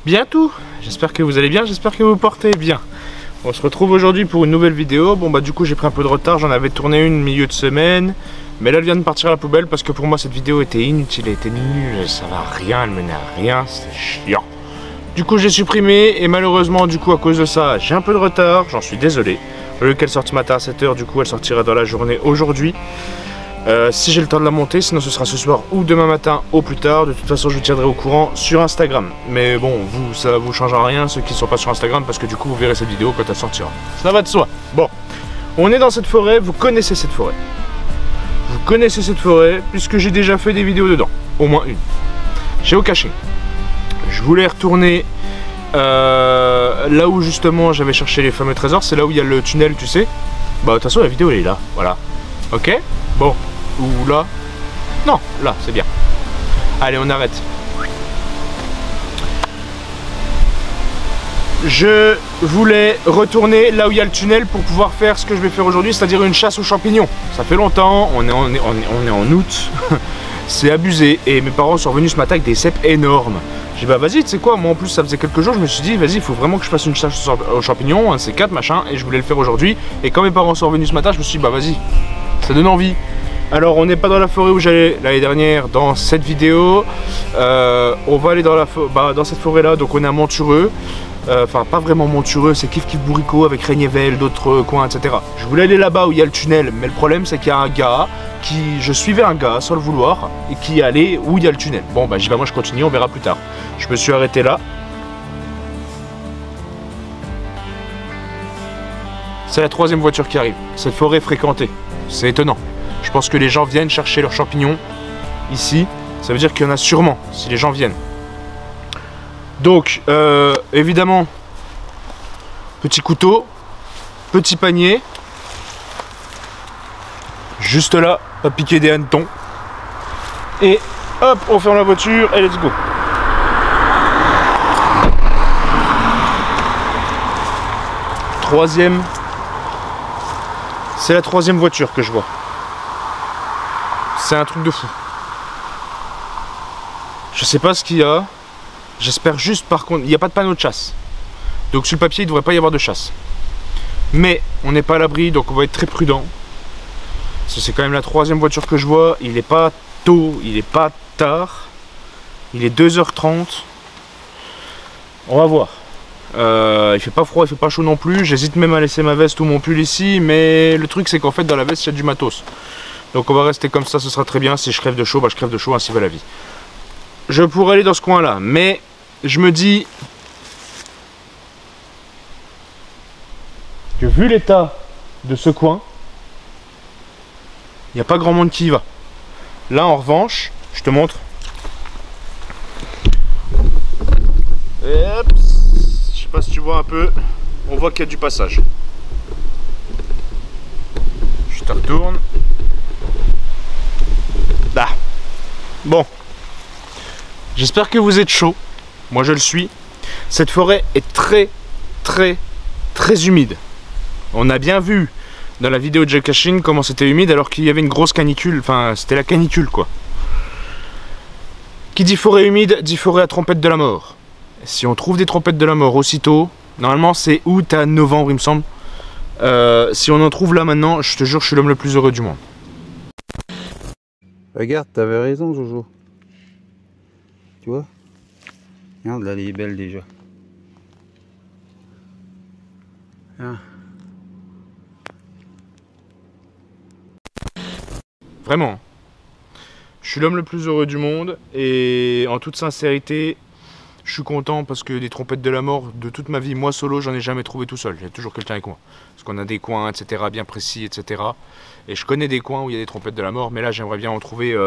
bien tout. J'espère que vous allez bien, j'espère que vous portez bien. On se retrouve aujourd'hui pour une nouvelle vidéo. Bon bah du coup j'ai pris un peu de retard, j'en avais tourné une milieu de semaine. Mais là elle vient de partir à la poubelle parce que pour moi cette vidéo était inutile, elle était nulle, ça va rien, elle menait à rien, c'est chiant. Du coup j'ai supprimé et malheureusement du coup à cause de ça j'ai un peu de retard, j'en suis désolé. Au lieu qu'elle sorte ce matin à 7 h, du coup elle sortira dans la journée aujourd'hui. Si j'ai le temps de la monter, sinon ce sera ce soir ou demain matin au plus tard. De toute façon je vous tiendrai au courant sur Instagram. Mais bon, vous, ça vous changera rien ceux qui ne sont pas sur Instagram parce que du coup vous verrez cette vidéo quand elle sortira. Ça va de soi. Bon, on est dans cette forêt, vous connaissez cette forêt. Vous connaissez cette forêt puisque j'ai déjà fait des vidéos dedans, au moins une. Géocaching. Je voulais retourner là où justement j'avais cherché les fameux trésors, c'est là où il y a le tunnel, tu sais. Bah de toute façon la vidéo elle est là, voilà. Ok. Bon. Ou là. Non, là, c'est bien. Allez, on arrête. Je voulais retourner là où il y a le tunnel pour pouvoir faire ce que je vais faire aujourd'hui, c'est-à-dire une chasse aux champignons. Ça fait longtemps, on est en août. C'est abusé. Et mes parents sont revenus ce matin avec des cèpes énormes. J'ai dit bah vas-y, tu sais quoi, moi en plus ça faisait quelques jours, je me suis dit vas-y, il faut vraiment que je fasse une chasse aux champignons, un C4 machin, et je voulais le faire aujourd'hui. Et quand mes parents sont revenus ce matin, je me suis dit bah vas-y, ça donne envie. Alors on n'est pas dans la forêt où j'allais l'année dernière dans cette vidéo. On va aller dans cette forêt là, donc on est à Montureux. Enfin pas vraiment Montureux, c'est Kif Kif Bourricot avec Regnevel, d'autres coins, etc. Je voulais aller là-bas où il y a le tunnel, mais le problème c'est qu'il y a un gars je suivais un gars sans le vouloir et qui allait où il y a le tunnel. Bon bah j'y vais, moi je continue, on verra plus tard. Je me suis arrêté là. C'est la troisième voiture qui arrive. Cette forêt est fréquentée, c'est étonnant. Je pense que les gens viennent chercher leurs champignons ici. Ça veut dire qu'il y en a sûrement si les gens viennent. Donc, évidemment, petit couteau, petit panier. Juste là, pas piquer des hannetons. Et hop, on ferme la voiture et let's go. Troisième. C'est la troisième voiture que je vois. C'est un truc de fou. Je sais pas ce qu'il y a. J'espère juste par contre, il n'y a pas de panneau de chasse. Donc sur le papier, il ne devrait pas y avoir de chasse. Mais on n'est pas à l'abri, donc on va être très prudent. C'est quand même la troisième voiture que je vois. Il n'est pas tôt, il n'est pas tard. Il est 2 h 30. On va voir. Il fait pas froid, il fait pas chaud non plus. J'hésite même à laisser ma veste ou mon pull ici. Mais le truc c'est qu'en fait dans la veste il y a du matos. Donc on va rester comme ça, ce sera très bien. Si je crève de chaud, bah je crève de chaud, ainsi va la vie. Je pourrais aller dans ce coin là, mais je me dis que vu l'état de ce coin, il n'y a pas grand monde qui y va. Là en revanche, je te montre. Et hop, je sais pas si tu vois un peu, on voit qu'il y a du passage. Je te retourne. Là. Bon. J'espère que vous êtes chaud. Moi je le suis. Cette forêt est très humide. On a bien vu dans la vidéo de géocaching comment c'était humide alors qu'il y avait une grosse canicule. Enfin c'était la canicule quoi. Qui dit forêt humide dit forêt à trompette de la mort. Si on trouve des trompettes de la mort aussitôt, normalement c'est août à novembre il me semble. Si on en trouve là maintenant, je te jure je suis l'homme le plus heureux du monde. Regarde, t'avais raison Jojo. Tu vois? Regarde là, elle est belle déjà. Ah. Vraiment. Je suis l'homme le plus heureux du monde et en toute sincérité, je suis content parce que des trompettes de la mort de toute ma vie, moi solo, j'en ai jamais trouvé tout seul. J'ai toujours quelqu'un avec moi. Parce qu'on a des coins, etc., bien précis, etc. Et je connais des coins où il y a des trompettes de la mort, mais là j'aimerais bien en trouver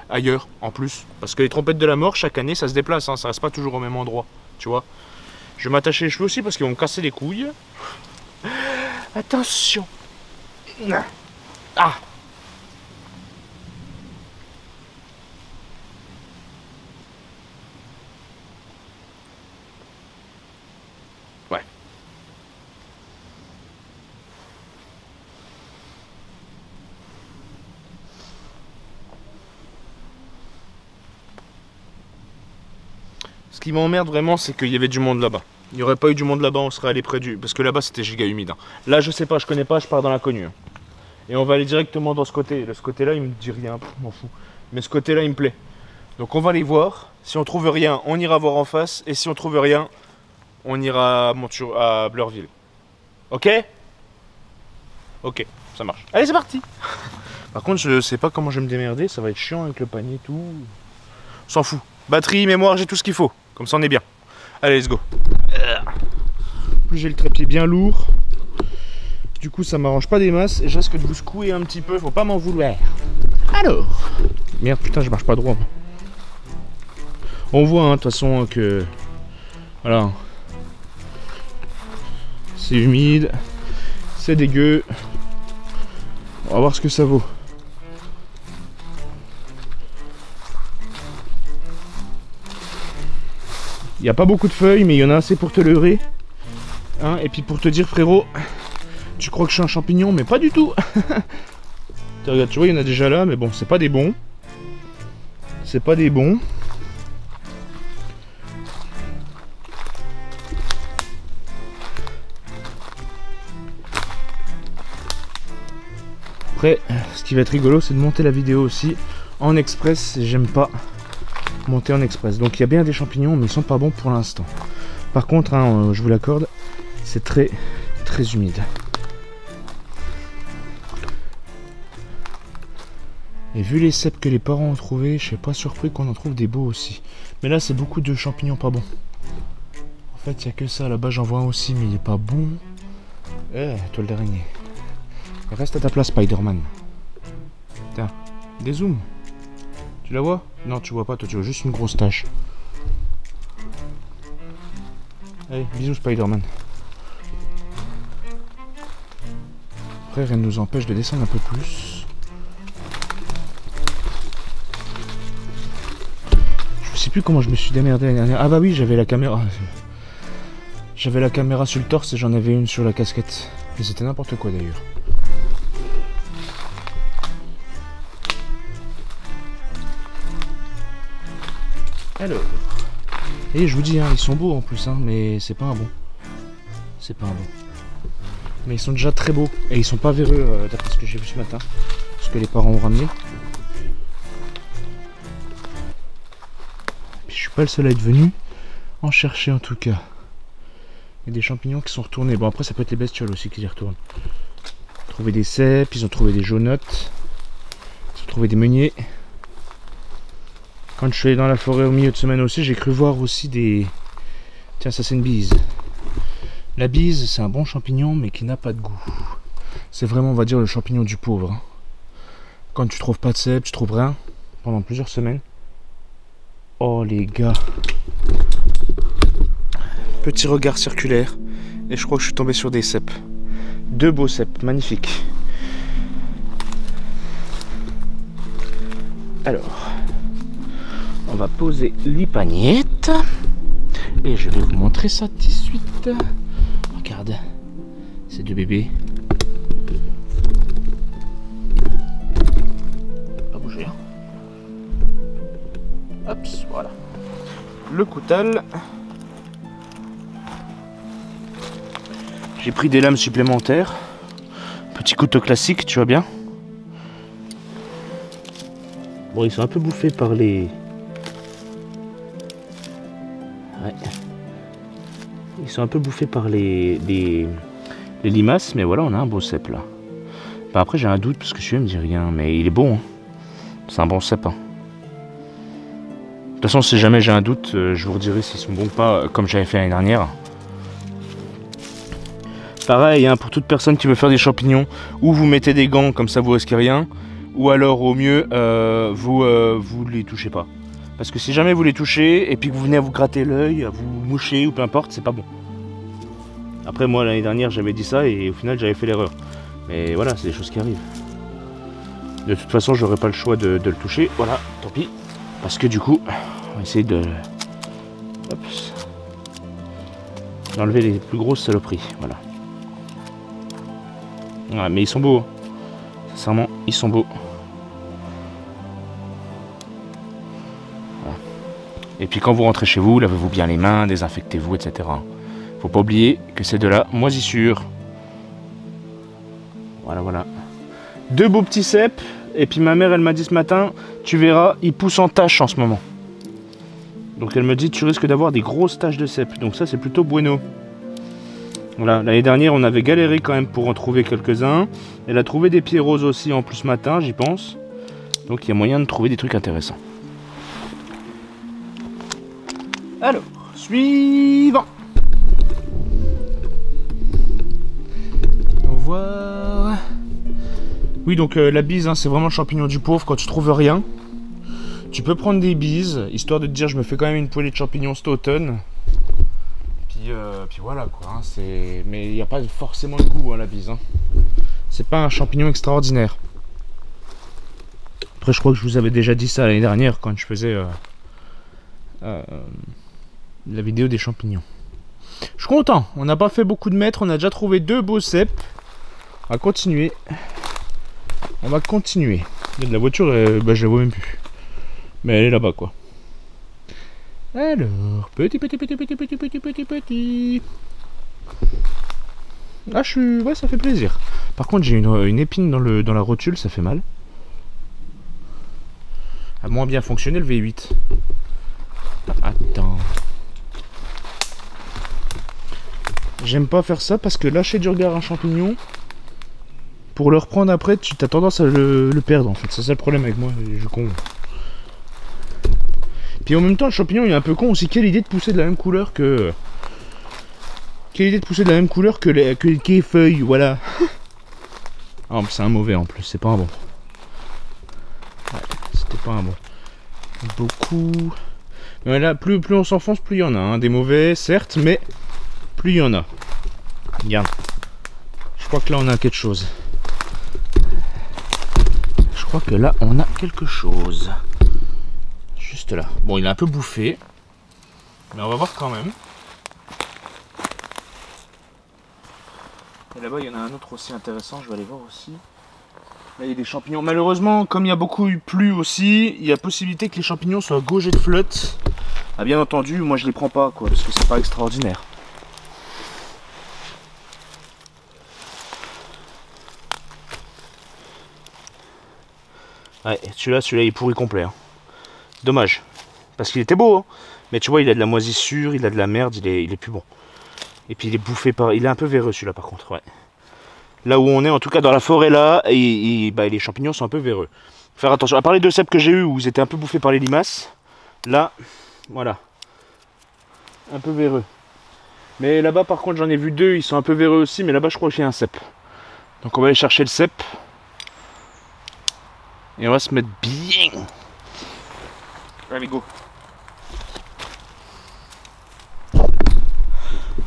ailleurs en plus. Parce que les trompettes de la mort, chaque année, ça se déplace, hein, ça reste pas toujours au même endroit, tu vois. Je vais m'attacher les cheveux aussi parce qu'ils vont me casser les couilles. Attention. Ah. Ouais. qui m'emmerde vraiment, c'est qu'il y avait du monde là-bas. Il n'y aurait pas eu du monde là-bas, on serait allé près du... Parce que là-bas, c'était giga humide. Hein. Là, je sais pas, je connais pas, je pars dans l'inconnu. Hein. Et on va aller directement dans ce côté. Ce côté-là, il me dit rien, je m'en fous. Mais ce côté-là, il me plaît. Donc on va aller voir. Si on trouve rien, on ira voir en face. Et si on trouve rien, on ira à Bleurville. Ok? Ok, ça marche. Allez, c'est parti. Par contre, je sais pas comment je vais me démerder. Ça va être chiant avec le panier et tout. On s'en fout. Batterie, mémoire, j'ai tout ce qu'il faut. Comme ça, on est bien. Allez, let's go. Plus j'ai le trépied bien lourd. Du coup, ça m'arrange pas des masses. Et je risque de vous secouer un petit peu. Faut pas m'en vouloir. Alors. Merde, putain, je marche pas droit. On voit, de toute façon, que... Voilà. C'est humide. C'est dégueu. On va voir ce que ça vaut. Il n'y a pas beaucoup de feuilles, mais il y en a assez pour te leurrer. Hein, et puis pour te dire, frérot, tu crois que je suis un champignon, mais pas du tout. Regarde, tu vois, il y en a déjà là, mais bon, c'est pas des bons. C'est pas des bons. Après, ce qui va être rigolo, c'est de monter la vidéo aussi en express. J'aime pas monter en express. Donc il y a bien des champignons, mais ils sont pas bons pour l'instant. Par contre, hein, je vous l'accorde, c'est très humide. Et vu les cèpes que les parents ont trouvé, je suis pas surpris qu'on en trouve des beaux aussi. Mais là, c'est beaucoup de champignons pas bons. En fait, il n'y a que ça. Là-bas, j'en vois un aussi, mais il est pas bon. Toile d'araignée. Reste à ta place, Spider-Man. Tiens, dézoom. Tu la vois? Non, tu vois pas, toi tu vois juste une grosse tache. Allez, bisous Spider-Man. Après, rien ne nous empêche de descendre un peu plus. Je sais plus comment je me suis démerdé l'année dernière. Ah bah oui, j'avais la caméra. J'avais la caméra sur le torse et j'en avais une sur la casquette. Mais c'était n'importe quoi d'ailleurs. Alors, et je vous dis, hein, ils sont beaux en plus, hein, mais c'est pas un bon. C'est pas un bon. Mais ils sont déjà très beaux. Et ils sont pas véreux, d'après ce que j'ai vu ce matin. Ce que les parents ont ramené. Puis je suis pas le seul à être venu en chercher en tout cas. Il y a des champignons qui sont retournés. Bon, après, ça peut être les bestioles aussi qui les retournent. Ils ont trouvé des cèpes, ils ont trouvé des jaunottes. Ils ont trouvé des meuniers. Quand je suis allé dans la forêt au milieu de semaine aussi, j'ai cru voir aussi des... Tiens, ça c'est une bise. La bise, c'est un bon champignon, mais qui n'a pas de goût. C'est vraiment, on va dire, le champignon du pauvre. Quand tu trouves pas de cèpes, tu trouves rien, pendant plusieurs semaines. Oh les gars. Petit regard circulaire, et je crois que je suis tombé sur des cèpes. Deux beaux cèpes, magnifiques. Alors... On va poser les pagnettes. Et je vais vous montrer ça tout de suite. Regarde. Ces deux bébés. Pas bouger. Hein. Hop, voilà. Le coutal. J'ai pris des lames supplémentaires. Petit couteau classique, tu vois bien. Bon, ils sont un peu bouffés par les... Ouais. Ils sont un peu bouffés par les limaces, mais voilà, on a un beau cèpe là. Bah, après, j'ai un doute parce que celui-là me dit rien, mais il est bon. Hein. C'est un bon cèpe. Hein. De toute façon, si jamais j'ai un doute, je vous redirai s'ils sont bons ou pas, comme j'avais fait l'année dernière. Pareil, hein, pour toute personne qui veut faire des champignons, ou vous mettez des gants, comme ça vous risquez rien, ou alors au mieux, vous les touchez pas. Parce que si jamais vous les touchez et puis que vous venez à vous gratter l'œil, à vous moucher ou peu importe, c'est pas bon. Après moi l'année dernière j'avais dit ça et au final j'avais fait l'erreur. Mais voilà, c'est des choses qui arrivent. De toute façon j'aurais pas le choix de le toucher. Voilà, tant pis. Parce que du coup, on va essayer de... d'enlever les plus grosses saloperies. Voilà. Ouais, mais ils sont beaux. Hein. Sincèrement, ils sont beaux. Et puis quand vous rentrez chez vous, lavez-vous bien les mains, désinfectez-vous, etc. Faut pas oublier que c'est de la moisissure. Voilà, voilà. 2 beaux petits cèpes. Et puis ma mère, elle m'a dit ce matin, tu verras, ils poussent en taches en ce moment. Donc elle me dit, tu risques d'avoir des grosses taches de cèpes. Donc ça, c'est plutôt bueno. Voilà, l'année dernière, on avait galéré quand même pour en trouver quelques-uns. Elle a trouvé des pieds roses aussi en plus ce matin, j'y pense. Donc il y a moyen de trouver des trucs intéressants. Alors, suivant. Au revoir. Oui, donc la bise, hein, c'est vraiment le champignon du pauvre quand tu trouves rien. Tu peux prendre des bises, histoire de te dire je me fais quand même une poêlée de champignons cet automne. Puis voilà quoi, hein, mais il n'y a pas forcément le goût, hein, la bise. Hein. C'est pas un champignon extraordinaire. Après je crois que je vous avais déjà dit ça l'année dernière quand je faisais la vidéo des champignons. Je suis content, on n'a pas fait beaucoup de mètres, on a déjà trouvé 2 beaux cèpes. On va continuer. On va continuer. Il y a de la voiture, bah, je la vois même plus. Mais elle est là-bas quoi. Alors, petit. Ah, ouais, ça fait plaisir. Par contre, j'ai une épine dans la rotule, ça fait mal. A moins bien fonctionné le V8. Attends. J'aime pas faire ça parce que lâcher du regard un champignon, pour le reprendre après, tu as tendance à le perdre en fait. C'est ça le problème avec moi, je con. Puis en même temps, le champignon il est un peu con aussi. Quelle idée de pousser de la même couleur que. Quelle idée de pousser de la même couleur que les feuilles, voilà. Ah, c'est un mauvais en plus, c'est pas un bon. Ouais, c'était pas un bon. Beaucoup. Mais là, plus on s'enfonce, plus il y en a. Hein. Des mauvais, certes, mais plus il y en a. Regarde. Je crois que là on a quelque chose. Je crois que là on a quelque chose. Juste là. Bon, il est un peu bouffé. Mais on va voir quand même. Et là-bas, il y en a un autre aussi intéressant. Je vais aller voir aussi. Là, il y a des champignons. Malheureusement, comme il y a beaucoup plu aussi, il y a possibilité que les champignons soient gaugés de flotte. Ah, bien entendu, moi je les prends pas, quoi, parce que c'est pas extraordinaire. Ouais, celui-là, il est pourri complet. Hein. Dommage. Parce qu'il était beau, hein. Mais tu vois, il a de la moisissure, il a de la merde, il est plus bon. Et puis il est bouffé par... Il est un peu véreux celui-là par contre, ouais. Là où on est, en tout cas dans la forêt là, bah, les champignons sont un peu véreux. Faire attention. À part les 2 cèpes que j'ai eu où ils étaient un peu bouffés par les limaces, là, voilà. Un peu véreux. Mais là-bas par contre j'en ai vu 2, ils sont un peu véreux aussi, mais là-bas je crois qu'il y a un cèpe. Donc on va aller chercher le cèpe. Et on va se mettre bien. Allez, go.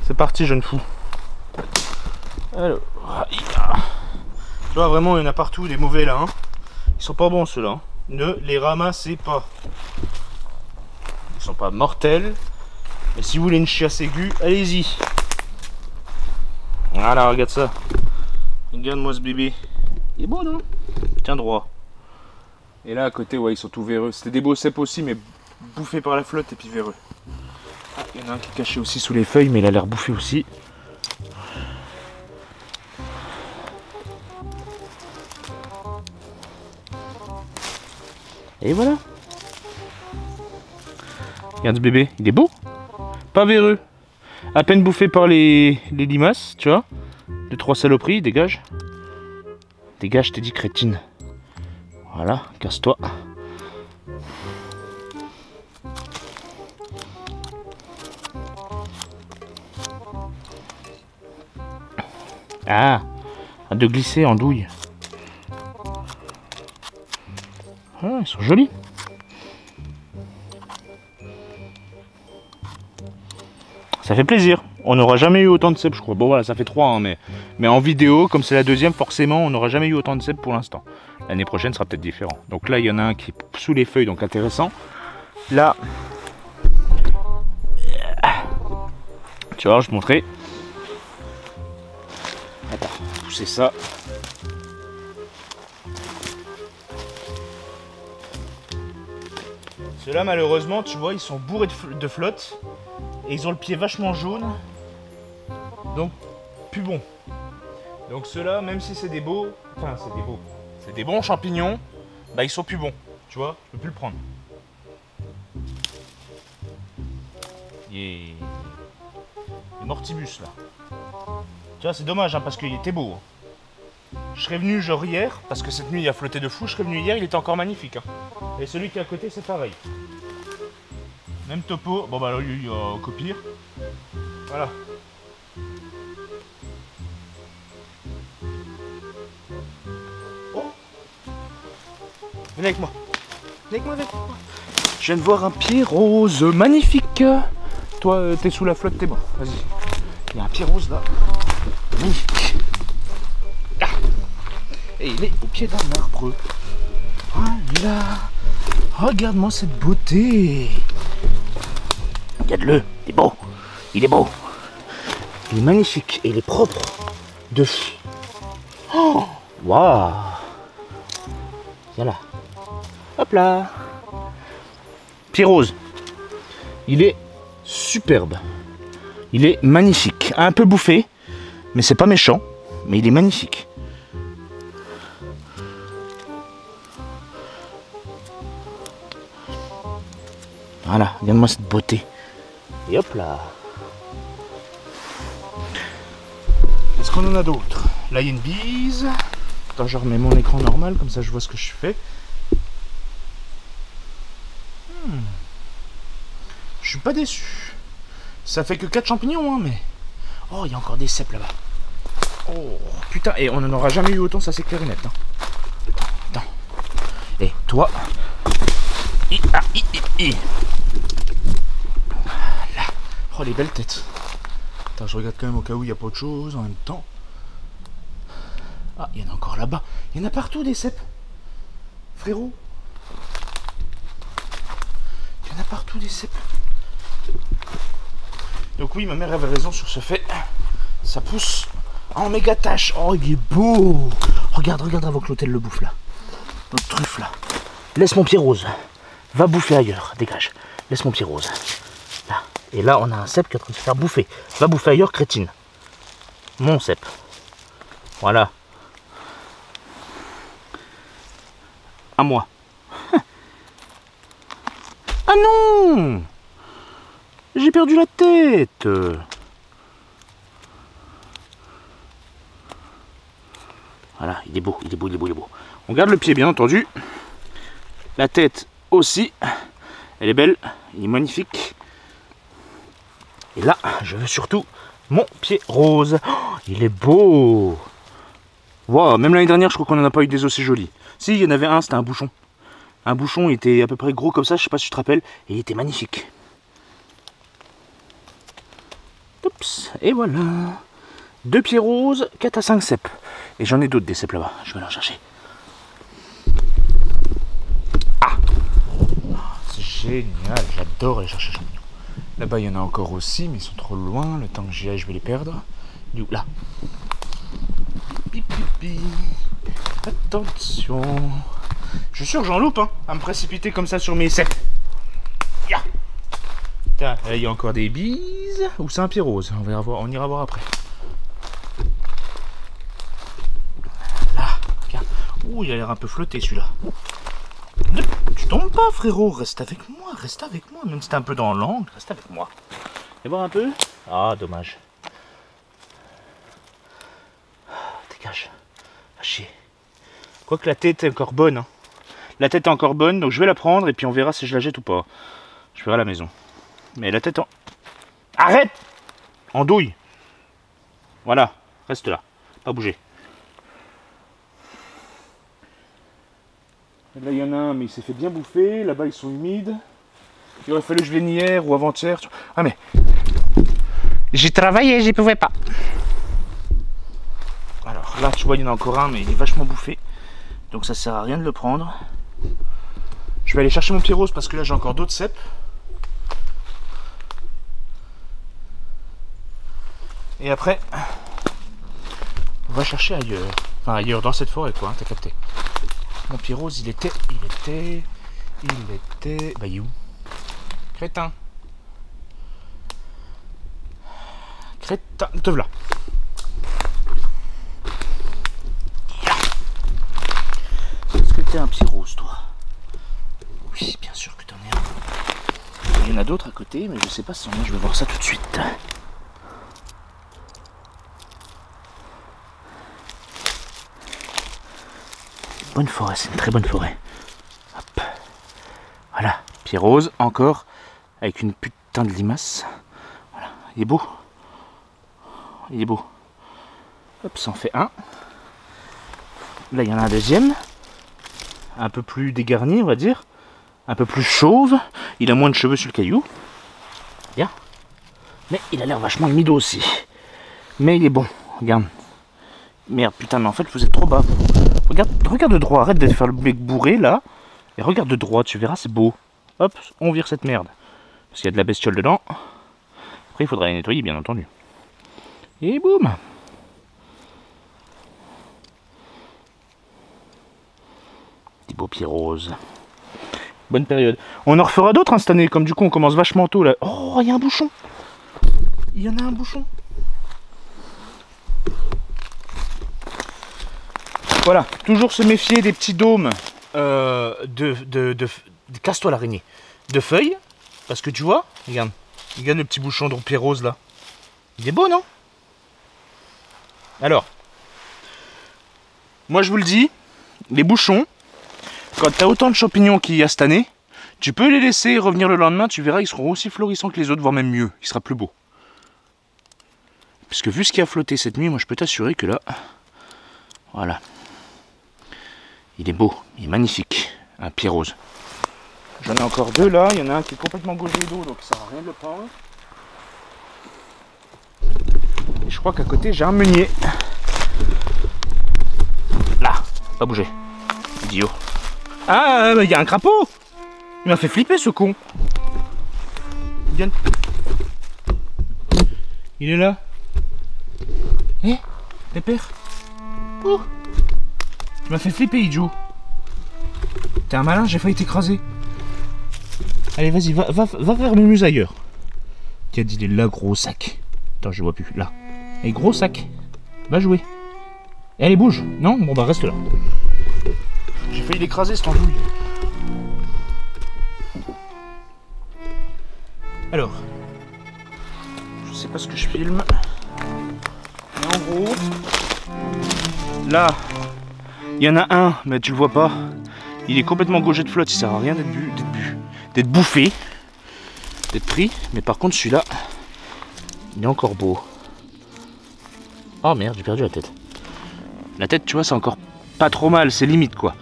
C'est parti, jeune fou. Alors, tu vois, vraiment, il y en a partout des mauvais là. Hein. Ils sont pas bons ceux-là. Hein. Ne les ramassez pas. Ils sont pas mortels. Mais si vous voulez une chiasse aiguë, allez-y. Voilà, regarde ça. Regarde-moi ce bébé. Il est beau, non? Tiens droit. Et là à côté, ouais, ils sont tout véreux. C'était des beaux cèpes aussi, mais bouffés par la flotte et puis véreux. Ah, il y en a un qui est caché aussi sous les feuilles, mais il a l'air bouffé aussi. Et voilà. Regarde ce bébé, il est beau. Pas véreux. À peine bouffé par les limaces, tu vois. 2-3 saloperies, dégage. Dégage, je t'ai dit, crétine. Voilà, casse-toi. Ah, de glisser en douille. Ah, ils sont jolis. Ça fait plaisir. On n'aura jamais eu autant de cèpes, je crois. Bon voilà, ça fait 3, hein, mais en vidéo, comme c'est la deuxième, forcément, on n'aura jamais eu autant de cèpes pour l'instant. L'année prochaine sera peut-être différent. Donc là, il y en a un qui est sous les feuilles, donc intéressant. Là, tu vois, je te montrais. Attends, pousser ça. Ceux-là, malheureusement, tu vois, ils sont bourrés de flotte. Et ils ont le pied vachement jaune. Donc, plus bon. Donc ceux-là, même si c'est des beaux... Enfin, c'est des beaux. C'est des bons champignons. Bah, ils sont plus bons. Tu vois, je peux plus le prendre. Il est mortibus, là. Tu vois, c'est dommage, hein, parce qu'il était beau. Hein. Je serais venu genre hier, parce que cette nuit, il a flotté de fou. Je serais venu hier, il était encore magnifique. Hein. Et celui qui est à côté, c'est pareil. Même topo. Bon, bah là, lui, il y a encore pire. Voilà. Oh. Venez avec moi. Venez avec moi. Je viens de voir un pied rose magnifique. Toi, t'es sous la flotte, t'es bon. Vas-y. Il y a un pied rose là. Magnifique. Ah. Et il est au pied d'un arbre. Voilà. Regarde-moi cette beauté. Regarde-le. Il est beau. Il est beau. Il est magnifique. Et il est propre. De fou. Oh. Waouh. Voilà. Hop là. Pied rose. Il est superbe. Il est magnifique. Un peu bouffé, mais c'est pas méchant. Mais il est magnifique. Voilà, regarde-moi cette beauté. Et hop là. Est-ce qu'on en a d'autres? Là, il y a une bise. Attends, je remets mon écran normal, comme ça je vois ce que je fais. Je suis pas déçu. Ça fait que 4 champignons, hein, mais... Oh, il y a encore des cèpes là-bas. Oh, putain, et on n'en aura jamais eu autant, ça c'est clair et net. Hein. Attends. Et toi... Là. Oh, les belles têtes. Attends, je regarde quand même au cas où il n'y a pas autre chose en même temps. Ah, il y en a encore là-bas. Il y en a partout des cèpes. Frérot. Il y en a partout des cèpes. Donc oui, ma mère avait raison sur ce fait. Ça pousse en méga tâche. Oh, il est beau. Regarde, regarde avant que l'hôtel le bouffe là. Notre truffe là. Laisse mon pied rose. Va bouffer ailleurs. Dégage. Laisse mon pied rose. Là. Et là, on a un cèpe qui est en train de se faire bouffer. Va bouffer ailleurs, crétine. Mon cèpe. Voilà. À moi. Ah non! J'ai perdu la tête. Voilà, il est beau, il est beau, il est beau, il est beau. On garde le pied bien entendu. La tête aussi. Elle est belle, il est magnifique. Et là, je veux surtout mon pied rose. Oh, il est beau. Wow, même l'année dernière, je crois qu'on n'en a pas eu des aussi jolis. Si, il y en avait un, c'était un bouchon. Un bouchon, il était à peu près gros comme ça, je sais pas si tu te rappelles. Et il était magnifique. Oups, et voilà. 2 pieds roses, 4 à 5 cèpes. Et j'en ai d'autres des cèpes là-bas. Je vais aller en chercher. Ah, c'est génial, j'adore aller chercher les champignons. Là-bas, il y en a encore aussi, mais ils sont trop loin. Le temps que j'y aille, je vais les perdre. Du coup, là. Pipi. Attention. Je suis sûr que j'en loupe, hein, à me précipiter comme ça sur mes cèpes. Yeah. Tiens, là, il y a encore des bises. Ou c'est un pied rose. On va voir, on ira voir après. Là, tiens. Ouh, il a l'air un peu flotté celui-là. Tu tombes pas, frérot. Reste avec moi, reste avec moi. Même si t'es un peu dans l'angle, reste avec moi. Viens voir un peu. Ah, dommage. Dégage. Va chier. Quoique la tête est encore bonne. Hein. La tête est encore bonne, donc je vais la prendre et puis on verra si je la jette ou pas. Je verrai à la maison. Mais la tête en... Arrête! En douille. Voilà, reste là. Pas bouger. Là, il y en a un, mais il s'est fait bien bouffer. Là-bas, ils sont humides. Il aurait fallu que je vienne hier ou avant-hier. Ah, mais... J'ai travaillé, j'y pouvais pas. Alors là, tu vois, il y en a encore un, mais il est vachement bouffé. Donc ça sert à rien de le prendre. Je vais aller chercher mon pied rose parce que là, j'ai encore d'autres cèpes. Et après, on va chercher ailleurs. Enfin, ailleurs, dans cette forêt, quoi, hein, t'as capté. Mon pied rose, il était Il était... Bah il est où? Crétin. Crétin, te voilà. Est-ce que t'es un Pyrrhose, toi? Oui, bien sûr que t'en es un. Il y en a d'autres à côté, mais je sais pas si je vais voir ça tout de suite. Bonne forêt, c'est une très bonne forêt. Hop. Voilà, Pyrrhose, encore, avec une putain de limace. Voilà, il est beau. Il est beau. Hop, ça en fait un. Là, il y en a un deuxième. Un peu plus dégarni, on va dire. Un peu plus chauve. Il a moins de cheveux sur le caillou. Bien. Mais il a l'air vachement humide aussi. Mais il est bon. Regarde. Merde, putain, mais en fait, vous êtes trop bas. Regarde de droit. Arrête de faire le mec bourré, là. Et regarde de droit, tu verras, c'est beau. Hop, on vire cette merde. Parce qu'il y a de la bestiole dedans. Après, il faudra la nettoyer, bien entendu. Et boum. Petit beau Pyrrhose. Bonne période. On en refera d'autres hein, cette année, comme du coup on commence vachement tôt là. Oh, il y a un bouchon. Il y en a un bouchon. Voilà, toujours se méfier des petits dômes casse-toi l'araignée. De feuilles, parce que tu vois, regarde le petit bouchon de Pyrrhose là. Il est beau, non? Alors, moi je vous le dis, les bouchons, quand tu as autant de champignons qu'il y a cette année, tu peux les laisser et revenir le lendemain, tu verras, ils seront aussi florissants que les autres, voire même mieux, il sera plus beau. Parce que vu ce qui a flotté cette nuit, moi je peux t'assurer que là, voilà, il est beau, il est magnifique, un Pyrrhose. J'en ai encore deux là, il y en a un qui est complètement gaugé d'eau, donc ça sert à rien de le prendre. Et je crois qu'à côté j'ai un meunier. Là, pas bouger. Idiot. Ah, il y a un crapaud. Il m'a fait flipper ce con. Viens. Il est là. Eh, pépère. Oh. Tu m'as fait flipper, idiot. T'es un malin, j'ai failli t'écraser. Allez, vas-y, va faire Mumuse ailleurs. Tiens, il est là, gros sac. Attends, je vois plus. Là. Et gros sac. Va jouer. Et allez, bouge. Non? Bon, bah, reste là. J'ai failli l'écraser, cette andouille. Alors. Je sais pas ce que je filme. Mais en gros. Là. Il y en a un, mais tu le vois pas. Il est complètement gaugé de flotte. Il sert à rien d'être bouffé. D'être pris. Mais par contre, celui-là. Il est encore beau. Oh merde, j'ai perdu la tête. La tête, tu vois, c'est encore pas trop mal, c'est limite quoi.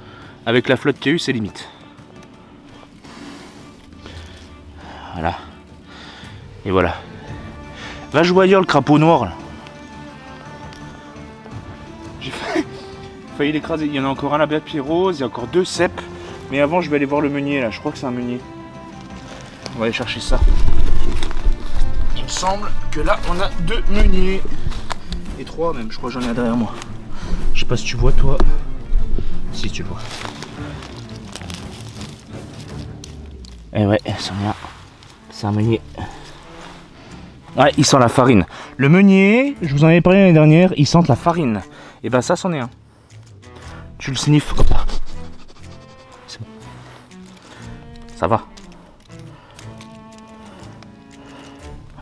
Avec la flotte qu'il y a eu, c'est limite. Voilà. Et voilà. Va jouer ailleurs le crapaud noir là. J'ai failli l'écraser. Il y en a encore un là-bas, Pyrrhose, il y a encore deux cèpes. Mais avant, je vais aller voir le meunier là. Je crois que c'est un meunier. On va aller chercher ça. Il me semble que là, on a deux meuniers. Et trois même, je crois que j'en ai un derrière moi. Je sais pas si tu vois toi. Si tu le vois. Eh ouais, c'en est un. C'est un meunier. Ouais, il sent la farine. Le meunier, je vous en avais parlé l'année dernière, il sent la farine. Et ben ça, c'en est un. Tu le sniffes comme ça. C'est bon. Ça va.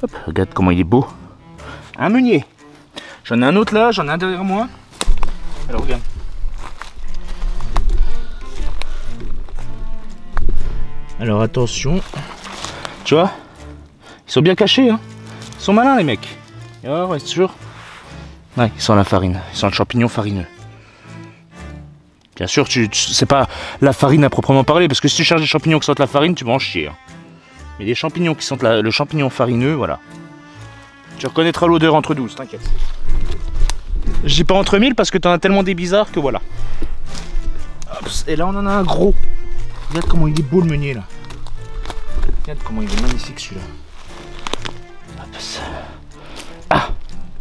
Hop, regarde comment il est beau. Un meunier. J'en ai un autre là, j'en ai un derrière moi. Alors regarde. Alors attention. Tu vois? Ils sont bien cachés hein. Ils sont malins les mecs. Et alors, ouais, c'est toujours. Ouais, ils sentent la farine. Ils sentent le champignon farineux. Bien sûr, c'est pas la farine à proprement parler, parce que si tu cherches des champignons qui sentent la farine, tu vas en chier. Hein. Mais des champignons qui sentent le champignon farineux, voilà. Tu reconnaîtras l'odeur entre 12, t'inquiète. Je dis pas entre 1000 parce que t'en as tellement des bizarres que voilà. Hop, et là on en a un gros. Regarde comment il est beau le meunier là. Regarde comment il est magnifique celui-là. Ah,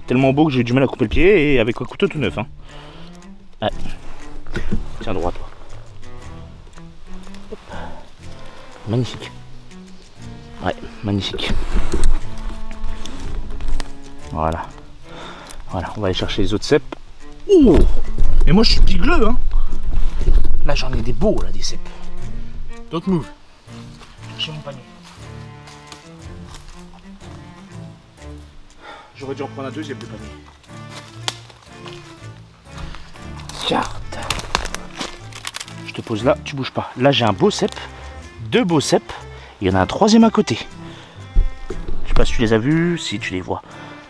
tellement beau que j'ai eu du mal à couper le pied et avec un couteau tout neuf. Hein. Ouais. Tiens droit toi. Hop. magnifique. Ouais, magnifique. Voilà. Voilà, on va aller chercher les autres cèpes. Oh! Mais moi je suis pigleux, hein. Là j'en ai des beaux, là, des cèpes. Don't move. Chercher mon panier. J'aurais dû en prendre un deuxième de panier. Carte. Je te pose là, tu bouges pas. Là j'ai un beau cèpe, deux beaux cèpes. Il y en a un troisième à côté. Je sais pas si tu les as vus, si tu les vois.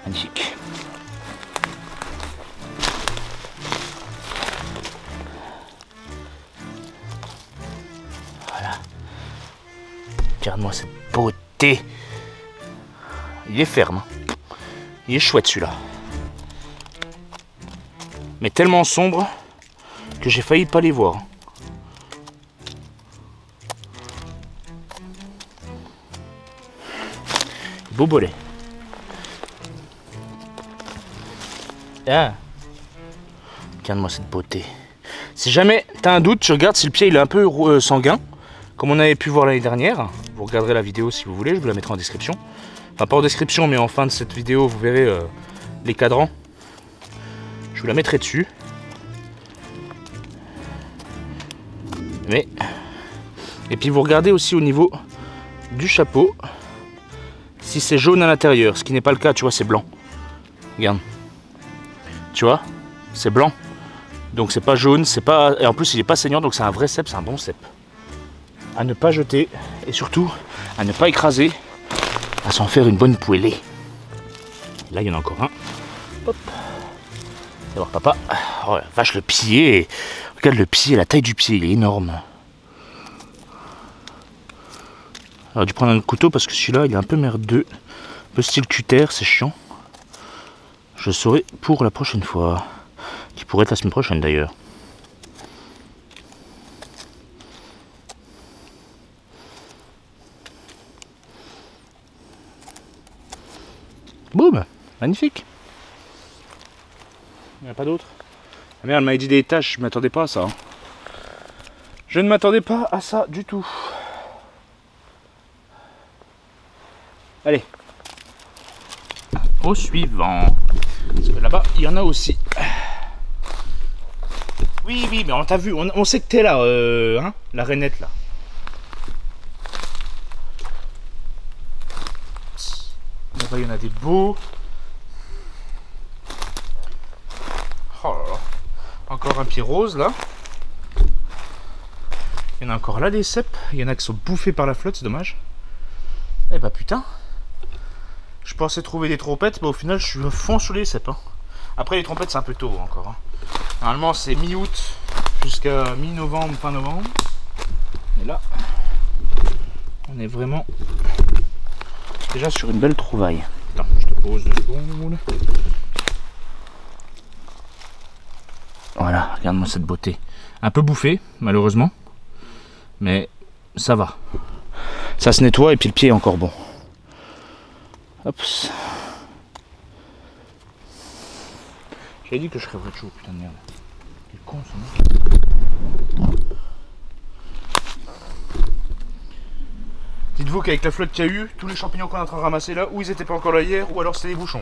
Magnifique. Voilà. Regarde-moi cette beauté. Il est ferme. Hein. Il est chouette celui-là. Mais tellement sombre que j'ai failli pas les voir. Beau bolet. Ah. Regarde-moi cette beauté. Si jamais tu as un doute, tu regardes si le pied il est un peu sanguin, comme on avait pu voir l'année dernière. Vous regarderez la vidéo si vous voulez, je vous la mettrai en description. Enfin pas en description, mais en fin de cette vidéo, vous verrez les cadrans. Je vous la mettrai dessus. Mais... Et puis vous regardez aussi au niveau du chapeau. Si c'est jaune à l'intérieur, ce qui n'est pas le cas, tu vois, c'est blanc. Regarde. Tu vois, c'est blanc. Donc c'est pas jaune, c'est pas... Et en plus il est pas saignant, donc c'est un vrai cèpe, c'est un bon cèpe. À ne pas jeter, et surtout, à ne pas écraser, à s'en faire une bonne poêlée. Là, il y en a encore un. Hop. Fais voir papa. Oh la vache, le pied. Regarde le pied, la taille du pied, il est énorme. J'aurais dû prendre un couteau parce que celui-là, il est un peu merdeux. Un peu style cutter, c'est chiant. Je saurai pour la prochaine fois. Qui pourrait être la semaine prochaine d'ailleurs. Boum, magnifique. Il n'y en a pas d'autres. Ah merde, elle m'a dit des taches, je ne m'attendais pas à ça. Hein. Je ne m'attendais pas à ça du tout. Allez. Au suivant. Parce que là-bas, il y en a aussi. Oui, oui, mais on t'a vu, on sait que t'es là, hein, la rainette là. Là-bas, il y en a des beaux. Oh là là. Encore un pied rose là. Il y en a encore là des cèpes. Il y en a qui sont bouffés par la flotte, c'est dommage. Eh bah putain. Je pensais trouver des trompettes, mais au final je suis à fond sur les cèpes. Hein. Après les trompettes c'est un peu tôt encore. Hein. Normalement c'est mi-août jusqu'à mi-novembre, fin novembre. Et là, on est vraiment déjà sur une belle trouvaille. Attends, je te pose 2 secondes. Voilà, regarde-moi cette beauté. Un peu bouffé, malheureusement. Mais ça va. Ça se nettoie et puis le pied est encore bon. Hop. J'avais dit que je rêverais de chaud, putain de merde. Quel con ce mec. Dites-vous qu'avec la flotte qu'il y a eu, tous les champignons qu'on est en train de ramasser là, ou ils étaient pas encore là hier, ou alors c'était des bouchons.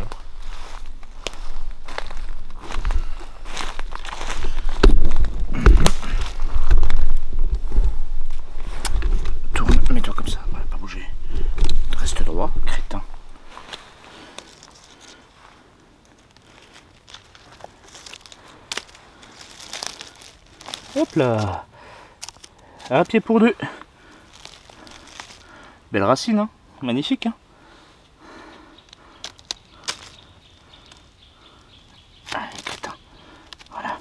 Tourne, mets-toi comme ça, voilà, pas bouger. Reste droit, crétin. Hop là. Un pied pour 2. Belle racine, hein. Magnifique. Hein. Allez, putain. Voilà.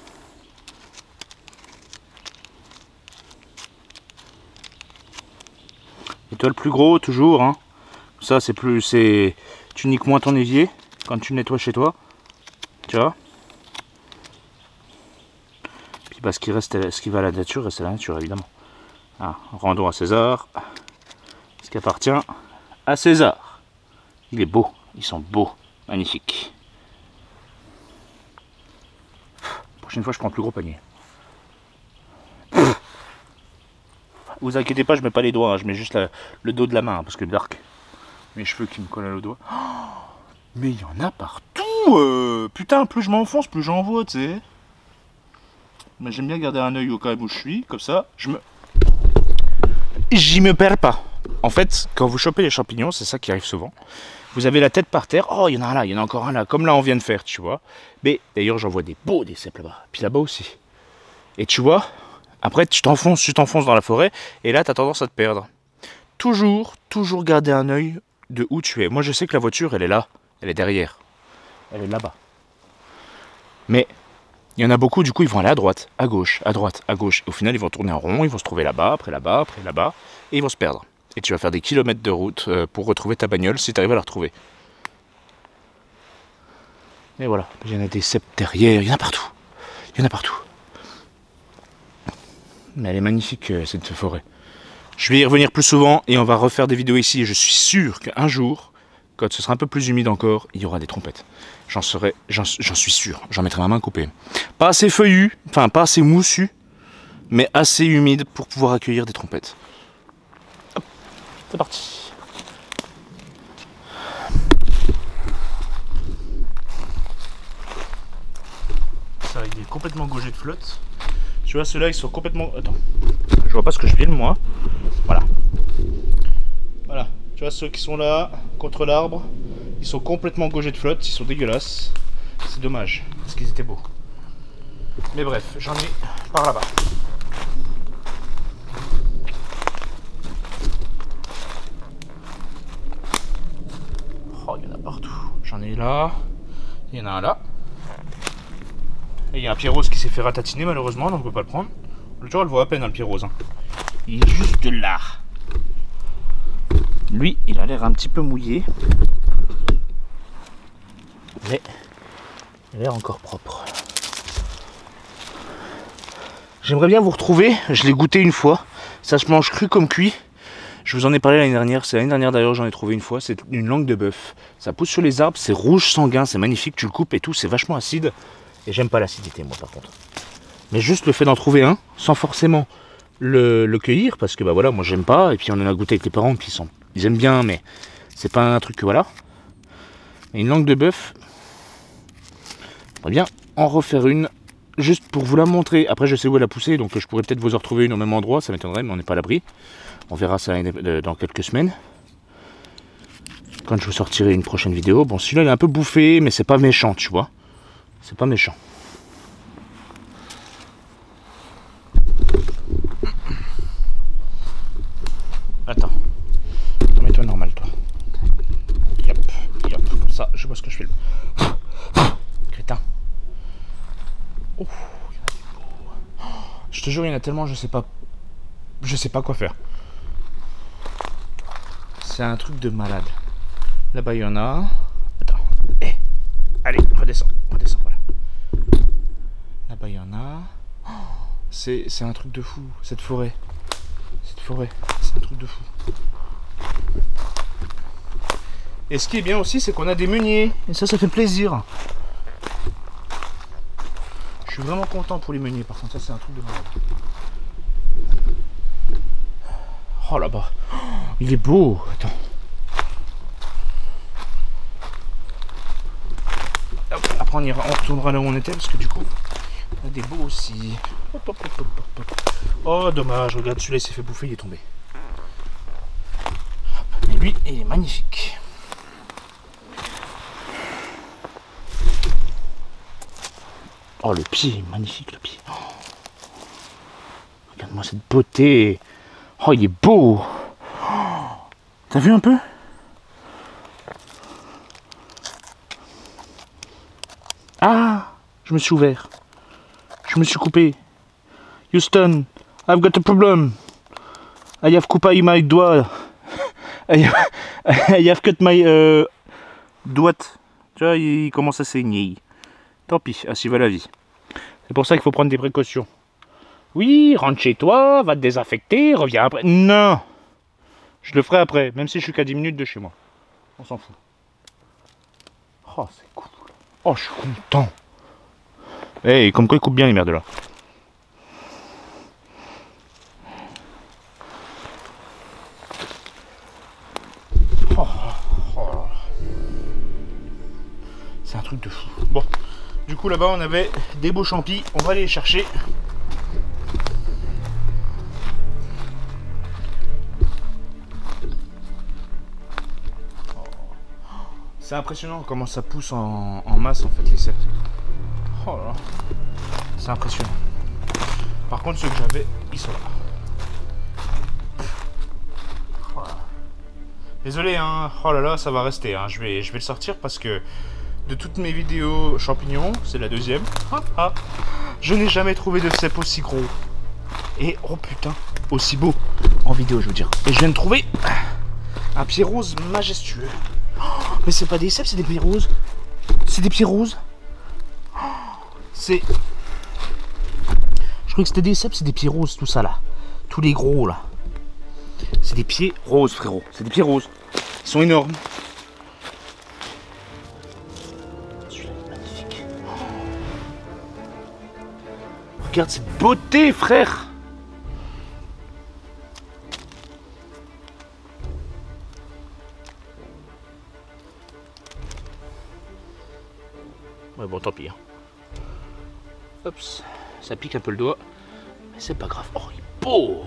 Et toi le plus gros, toujours. Hein. Ça, c'est plus. Tu niques moins ton évier quand tu le nettoies chez toi. Tu vois. Puis parce qu'il reste, ce qui va à la nature, reste à la nature, évidemment. Ah, rendons à César ce qui appartient à César. Il est beau, ils sont beaux, magnifiques. Prochaine fois, je prends un plus gros panier. Vous inquiétez pas, je mets pas les doigts, hein, je mets juste le dos de la main, hein, parce que dark, mes cheveux qui me collent au doigt. Oh, mais il y en a partout. Putain, plus je m'enfonce, plus j'en vois, tu sais. Mais j'aime bien garder un œil au cas où je suis, comme ça, j'y me perds pas. En fait, quand vous chopez les champignons, c'est ça qui arrive souvent. Vous avez la tête par terre. Oh, il y en a un là, il y en a encore un là. Comme là, on vient de faire, tu vois. Mais d'ailleurs, j'en vois des beaux des cèpes là-bas. Puis là-bas aussi. Et tu vois, après, tu t'enfonces dans la forêt. Et là, tu as tendance à te perdre. Toujours garder un œil de où tu es. Moi, je sais que la voiture, elle est là. Elle est derrière. Elle est là-bas. Mais il y en a beaucoup, du coup, ils vont aller à droite, à gauche, à droite, à gauche. Et au final, ils vont tourner en rond. Ils vont se trouver là-bas, après là-bas, après là-bas. Et ils vont se perdre. Et tu vas faire des kilomètres de route pour retrouver ta bagnole si tu arrives à la retrouver. Et voilà, il y en a des cèpes derrière, il y en a partout. Il y en a partout. Mais elle est magnifique cette forêt. Je vais y revenir plus souvent et on va refaire des vidéos ici. Et je suis sûr qu'un jour, quand ce sera un peu plus humide encore, il y aura des trompettes. J'en suis sûr. J'en mettrai ma main coupée. Pas assez feuillu, enfin pas assez moussu, mais assez humide pour pouvoir accueillir des trompettes. C'est parti. Ça, il est complètement gaugé de flotte. Tu vois, ceux-là, ils sont complètement... Attends, je vois pas ce que je filme, moi. Voilà. Voilà. Tu vois, ceux qui sont là, contre l'arbre, ils sont complètement gaugés de flotte. Ils sont dégueulasses. C'est dommage, parce qu'ils étaient beaux. Mais bref, j'en ai par là-bas. Oh, il y en a partout. J'en ai là. Il y en a un là. Et il y a un pied rose qui s'est fait ratatiner malheureusement, donc on peut pas le prendre. Le jour, on le voit à peine, hein, le pied rose. Hein. Il est juste là. Lui, il a l'air un petit peu mouillé. Mais il a l'air encore propre. J'aimerais bien vous retrouver. Je l'ai goûté une fois. Ça se mange cru comme cuit. Je vous en ai parlé l'année dernière. C'est l'année dernière d'ailleurs, j'en ai trouvé une fois. C'est une langue de bœuf. Ça pousse sur les arbres. C'est rouge sanguin. C'est magnifique. Tu le coupes et tout. C'est vachement acide. Et j'aime pas l'acidité, moi, par contre. Mais juste le fait d'en trouver un, sans forcément le cueillir, parce que bah voilà, moi j'aime pas. Et puis on en a goûté avec les parents, puis ils aiment bien, mais c'est pas un truc que voilà. Et une langue de bœuf, j'aimerais bien en refaire une, juste pour vous la montrer. Après, je sais où elle a poussé, donc je pourrais peut-être vous en retrouver une au même endroit, ça m'étonnerait, mais on n'est pas à l'abri. On verra ça dans quelques semaines. Quand je vous sortirai une prochaine vidéo. Bon, celui-là il est un peu bouffé, mais c'est pas méchant, tu vois. C'est pas méchant. Attends. Mets-toi normal, toi. Yop, yop. Comme ça, je vois ce que je fais. Crétin. Oh, il y en a des beaux. Je te jure, il y en a tellement, je sais pas quoi faire. C'est un truc de malade. Là-bas, il y en a. Attends. Allez, redescends, voilà. Là-bas, il y en a. Oh, c'est un truc de fou, cette forêt. C'est un truc de fou. Et ce qui est bien aussi, c'est qu'on a des meuniers. Et ça fait plaisir. Je suis vraiment content pour les meuniers, par contre. Ça, c'est un truc de malade. Oh, là-bas. Oh, il est beau. Attends. Hop, après, on retournera là où on était, parce que du coup, on a des beaux aussi. Hop, hop, hop, hop, hop. Oh, dommage. Regarde, celui-là, il s'est fait bouffer, il est tombé. Mais lui, il est magnifique. Oh, le pied, magnifique le pied. Oh. Regarde-moi cette beauté. Oh, il est beau. Oh. T'as vu un peu? Ah, je me suis ouvert. Je me suis coupé. Houston, I've got a problem. I have coupé my doigt. I have cut my doigt. Tu vois, il commence à saigner. Tant pis, ainsi va la vie. C'est pour ça qu'il faut prendre des précautions. Oui, rentre chez toi, va te désinfecter, reviens après. Non, je le ferai après, même si je suis qu'à 10 minutes de chez moi. On s'en fout. Oh, c'est cool. Oh, je suis content. Eh, comme quoi il coupe bien les merdes là. C'est un truc de fou. Bon, du coup là-bas on avait des beaux champis, on va aller les chercher. C'est impressionnant comment ça pousse en masse en fait les cèpes. Oh là là, c'est impressionnant. Par contre ceux que j'avais, ils sont là. Oh là. Désolé hein, oh là là, ça va rester. Hein. Je vais le sortir parce que de toutes mes vidéos champignons, c'est la deuxième. Je n'ai jamais trouvé de cèpe aussi gros. Et oh putain, aussi beau en vidéo je veux dire. Et je viens de trouver un pied rose majestueux. Mais c'est pas des cèpes, c'est des pieds roses. C'est des pieds roses. C'est... Je croyais que c'était des cèpes, c'est des pieds roses tout ça là. Tous les gros là. C'est des pieds roses frérot. C'est des pieds roses. Ils sont énormes. Celui-là est magnifique. Regarde cette beauté frère. Ouais bon tant pis hein. Oups, ça pique un peu le doigt. Mais c'est pas grave. Oh il est beau.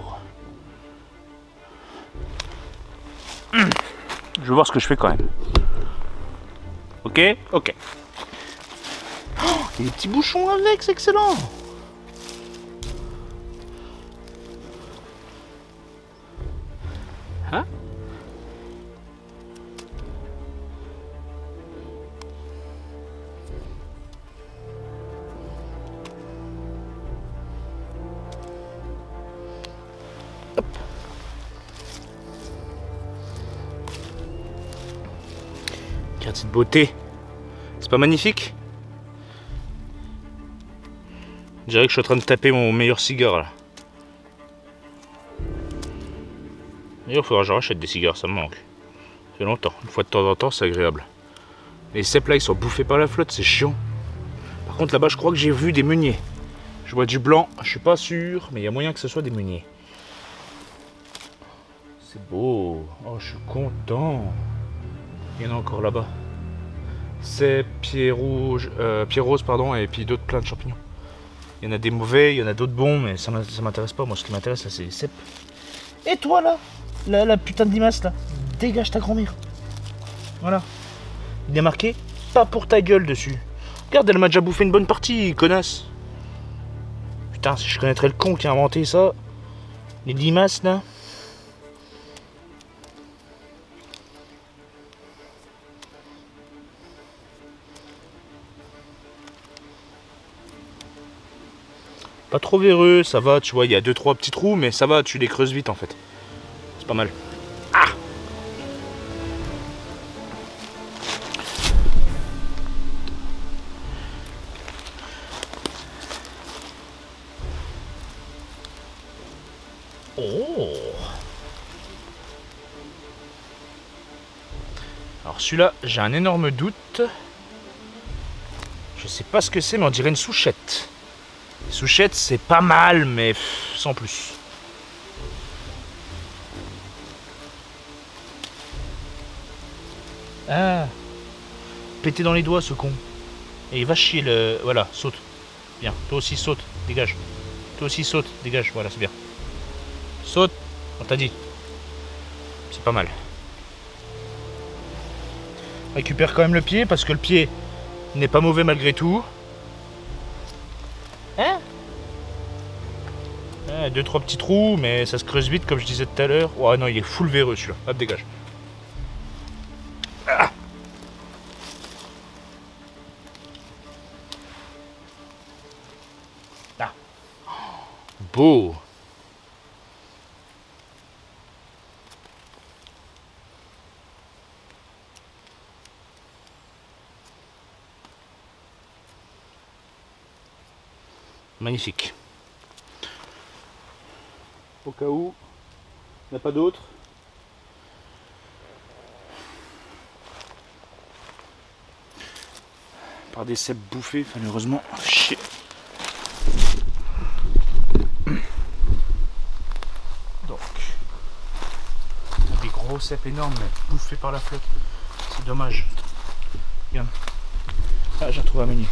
Je vais voir ce que je fais quand même. Ok, ok. Oh, il y a des petits bouchons avec, c'est excellent. Hein? Hop. Regarde cette beauté. C'est pas magnifique? Je dirais que je suis en train de taper mon meilleur cigare là. D'ailleurs, il faudra que je rachète des cigares, ça me manque. Ça fait longtemps. Une fois de temps en temps, c'est agréable. Les cèpes là, ils sont bouffés par la flotte, c'est chiant. Par contre, là-bas, je crois que j'ai vu des meuniers. Je vois du blanc, je suis pas sûr, mais il y a moyen que ce soit des meuniers. C'est beau. Oh, je suis content. Il y en a encore là-bas. C'est pieds roses, pardon, et puis d'autres plein de champignons. Il y en a des mauvais, il y en a d'autres bons, mais ça m'intéresse pas. Moi, ce qui m'intéresse, c'est les cèpes. Et toi, là, la putain de limace, là, dégage ta grand-mère. Voilà. Il est marqué pas pour ta gueule dessus. Regarde, elle m'a déjà bouffé une bonne partie, connasse. Putain, si je connaîtrais le con qui a inventé ça. Les limaces, là. Pas trop véreux, ça va, tu vois, il y a 2-3 petits trous, mais ça va, tu les creuses vite en fait. C'est pas mal. Ah! Oh! Alors celui-là, j'ai un énorme doute. Je sais pas ce que c'est, mais on dirait une souchette. Souchette, c'est pas mal, mais sans plus. Ah, pété dans les doigts ce con. Et il va chier le... Voilà, saute. Bien, toi aussi saute, dégage. Toi aussi saute, dégage, voilà, c'est bien. Saute, on t'a dit. C'est pas mal. Récupère quand même le pied, parce que le pied n'est pas mauvais malgré tout. Hein? 2-3 petits trous, mais ça se creuse vite comme je disais tout à l'heure. Oh non, il est full véreux celui-là. Hop, dégage. Ah! Ah. Beau. Magnifique. Au cas où, il n'y a pas d'autre. Par des cèpes bouffés, malheureusement. Chier. Donc, des gros cèpes énormes, mais bouffés par la flotte. C'est dommage. Regarde. Ah, j'ai retrouvé un meunier.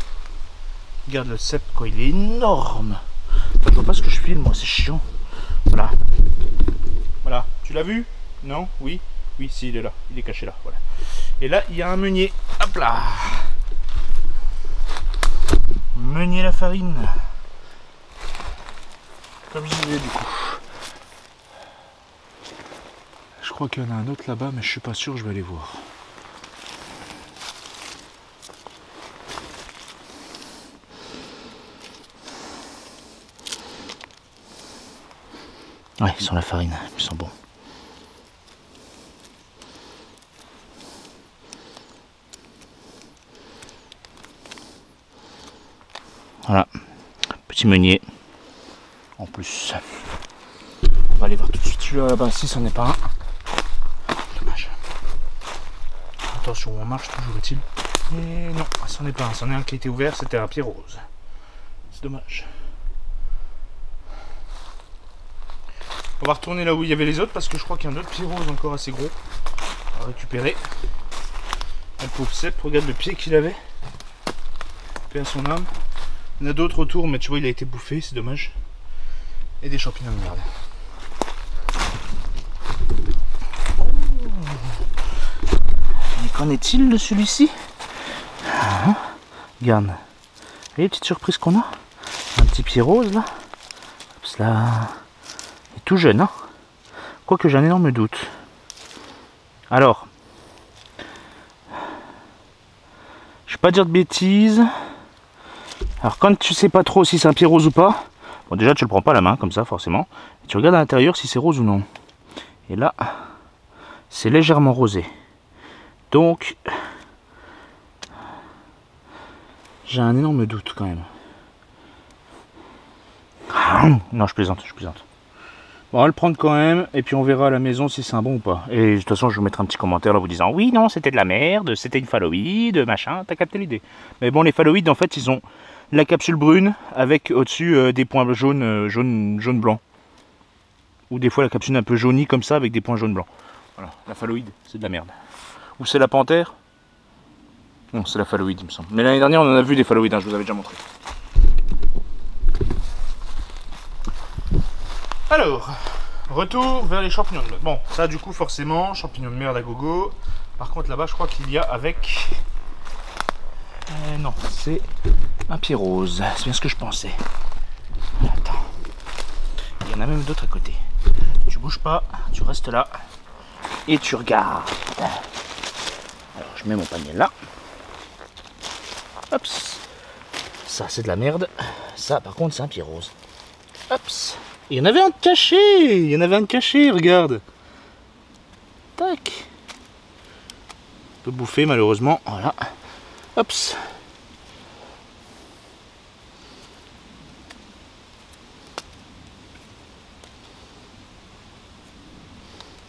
Regarde le cep, quoi, il est énorme. Je vois pas ce que je filme, moi, c'est chiant. Voilà. Voilà. Tu l'as vu? Non? Oui? Oui, si, il est là. Il est caché là. Voilà. Et là, il y a un meunier. Hop là! Meunier la farine. Comme je disais, du coup. Je crois qu'il y en a un autre là-bas, mais je suis pas sûr, je vais aller voir. Ouais, ils sont la farine, ils sont bons. Voilà, petit meunier. En plus, on va aller voir tout de suite celui-là là-bas, si c'en est pas un. Dommage. Attention, on marche toujours, est-il? Et non, c'en est pas un. C'en est un qui a été ouvert, c'était un pied rose. C'est dommage. On va retourner là où il y avait les autres parce que je crois qu'il y a un autre pied rose encore assez gros à récupérer. Un pauvre cep, regarde le pied qu'il avait. Paix à son âme. Il y en a d'autres autour, mais tu vois, il a été bouffé, c'est dommage. Et des champignons de merde. Oh. Mais qu'en est-il de celui-ci? Regarde. Vous voyez, petite surprise qu'on a? Un petit pied rose là. Hop là. Il est tout jeune, hein. Quoique j'ai un énorme doute. Alors. Je vais pas dire de bêtises. Alors quand tu sais pas trop si c'est un pied rose ou pas, bon déjà tu le prends pas à la main comme ça forcément, et tu regardes à l'intérieur si c'est rose ou non. Et là, c'est légèrement rosé. Donc, j'ai un énorme doute quand même. Non, je plaisante, je plaisante. Bon, on va le prendre quand même, et puis on verra à la maison si c'est un bon ou pas. Et de toute façon, je vais vous mettre un petit commentaire là vous disant oui, non, c'était de la merde, c'était une phalloïde, machin, t'as capté l'idée. Mais bon, les phalloïdes, en fait, ils ont la capsule brune avec au-dessus des points jaunes, jaune blanc. Ou des fois la capsule un peu jaunie comme ça avec des points jaune blanc. Voilà, la phalloïde, c'est de la merde. Ou c'est la panthère? Non, c'est la phalloïde, il me semble. Mais l'année dernière, on en a vu des phalloïdes, hein, je vous avais déjà montré. Alors, retour vers les champignons de merde. Bon, ça du coup forcément, champignons de merde à gogo. Par contre là-bas, je crois qu'il y a avec... non, c'est un pied rose. C'est bien ce que je pensais. Attends. Il y en a même d'autres à côté. Tu bouges pas, tu restes là. Et tu regardes. Alors, je mets mon panier là. Hop. Ça, c'est de la merde. Ça, par contre, c'est un pied rose. Hop. Il y en avait un caché. Il y en avait un caché, regarde. Tac. Un peu bouffé, malheureusement. Voilà. Hop.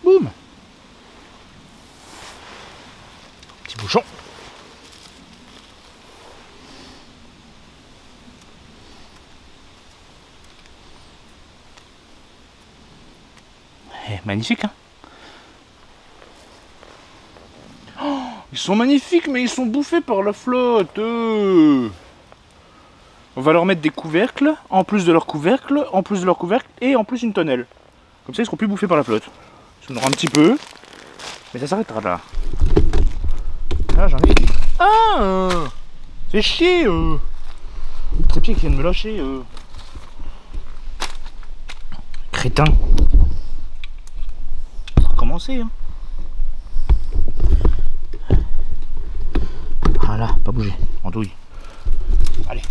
Boum. Petit bouchon. Magnifique, hein. Oh, ils sont magnifiques, mais ils sont bouffés par la flotte. On va leur mettre des couvercles, en plus de leur couvercle, en plus de leur couvercle, et en plus une tonnelle. Comme ça, ils seront plus bouffés par la flotte. Ça en aura un petit peu, mais ça s'arrêtera là. Là, j'en ai... Ah, c'est chier, le trépied qui vient de me lâcher. Crétin. Commencer, hein. Voilà, pas bouger, andouille. Allez.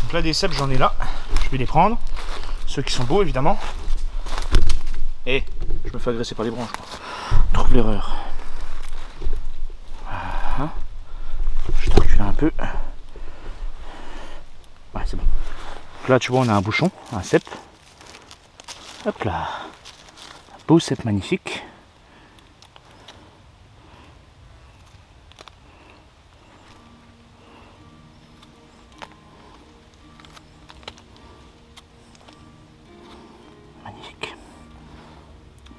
Donc là des cèpes j'en ai là. Je vais les prendre. Ceux qui sont beaux évidemment. Et je me fais agresser par les branches. Trouve l'erreur. Voilà. Je te recule un peu. Ouais, c'est bon. Donc là tu vois on a un bouchon, un cèpe. Hop là. Beau cèpe magnifique. Magnifique.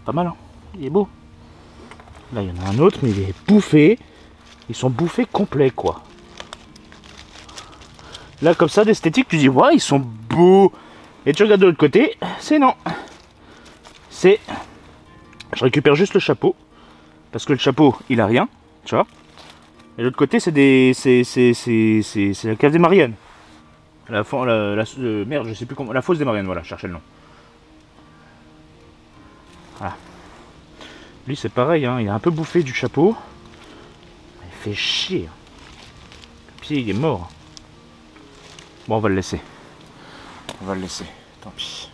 Pas mal, hein? Il est beau. Là, il y en a un autre, mais il est bouffé. Ils sont bouffés complets, quoi. Là, comme ça, d'esthétique, tu dis, ouais, ils sont beaux. Et tu regardes de l'autre côté, c'est non. C'est... Je récupère juste le chapeau. Parce que le chapeau, il a rien, tu vois. Et de l'autre côté, c'est des... C'est la cave des Mariannes. Merde, je sais plus comment... La fosse des Mariannes, voilà, je cherchais le nom. Voilà. Lui, c'est pareil, hein, il a un peu bouffé du chapeau. Il fait chier. Le pied, il est mort. Bon, on va le laisser. On va le laisser, tant pis.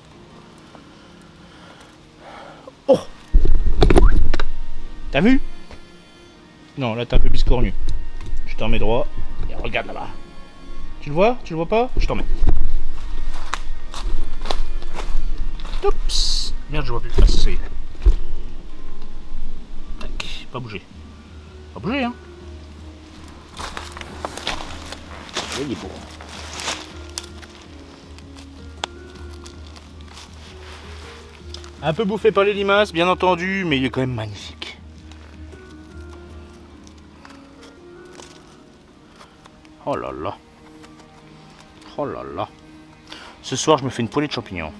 Oh! T'as vu? Non, là t'es un peu biscornu. Je t'en mets droit. Et regarde là-bas. Tu le vois? Tu le vois pas? Je t'en mets. Oups! Merde, je vois plus. Ah, ça y est. Tac, pas bouger. Pas bouger, hein? Il est beau. Un peu bouffé par les limaces, bien entendu, mais il est quand même magnifique. Oh là là. Oh là là. Ce soir, je me fais une poêlée de champignons.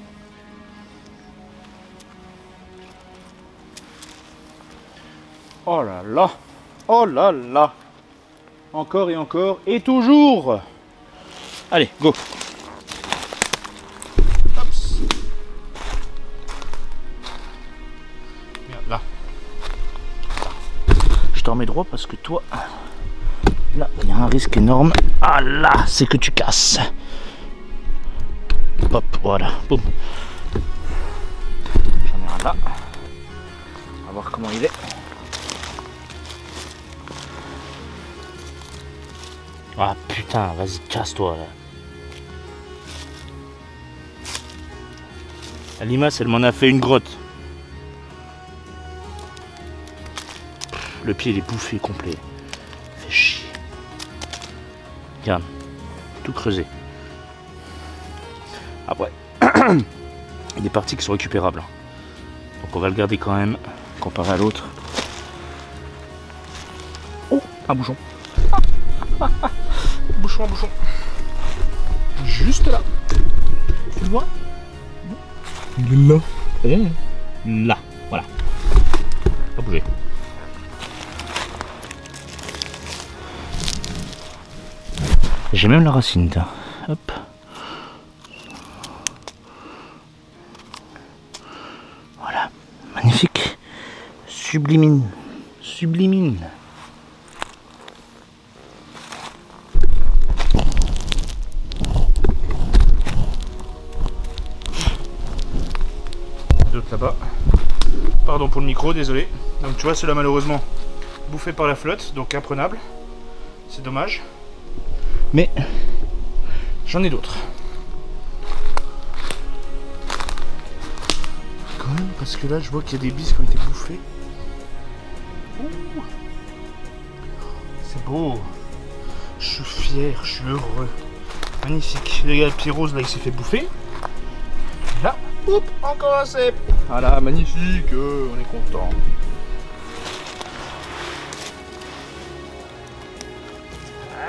Oh là là. Oh là là. Encore et encore et toujours. Allez, go. Là. Je t'en mets droit parce que toi, là, il y a un risque énorme. Ah là, c'est que tu casses. Hop, voilà, boum. J'en ai un là. On va voir comment il est. Ah putain, vas-y, casse-toi là. La limace, elle m'en a fait une grotte. Le pied il est bouffé complet. Il fait chier. Regarde. Tout creusé. Après. Il y a des parties qui sont récupérables. Donc on va le garder quand même. Comparé à l'autre. Oh, un bouchon. Bouchon, un bouchon. Juste là. Tu le vois? Il est là. Là. Voilà. Pas bouger. J'ai même la racine, là. Hop. Voilà. Magnifique. Sublimine. Sublimine. D'autres là-bas. Pardon pour le micro, désolé. Donc tu vois, ceux-là malheureusement bouffés par la flotte, donc imprenable. C'est dommage. Mais j'en ai d'autres. Quand même, parce que là je vois qu'il y a des bises qui ont été bouffées. C'est beau. Je suis fier, je suis heureux. Magnifique. Regarde, le pied rose là il s'est fait bouffer. Et là, hop, encore un cep. Voilà, magnifique, on est content.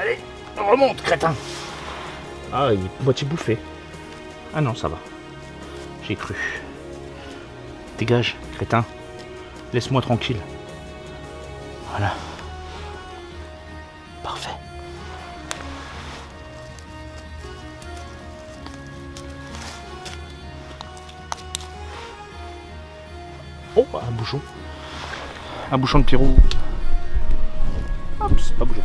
Allez, on remonte, crétin. Ah, il est moitié bouffé. Ah non, ça va. J'ai cru. Dégage, crétin. Laisse-moi tranquille. Voilà. Parfait. Oh, un bouchon. Un bouchon de Pirou. Hop, c'est pas bougé.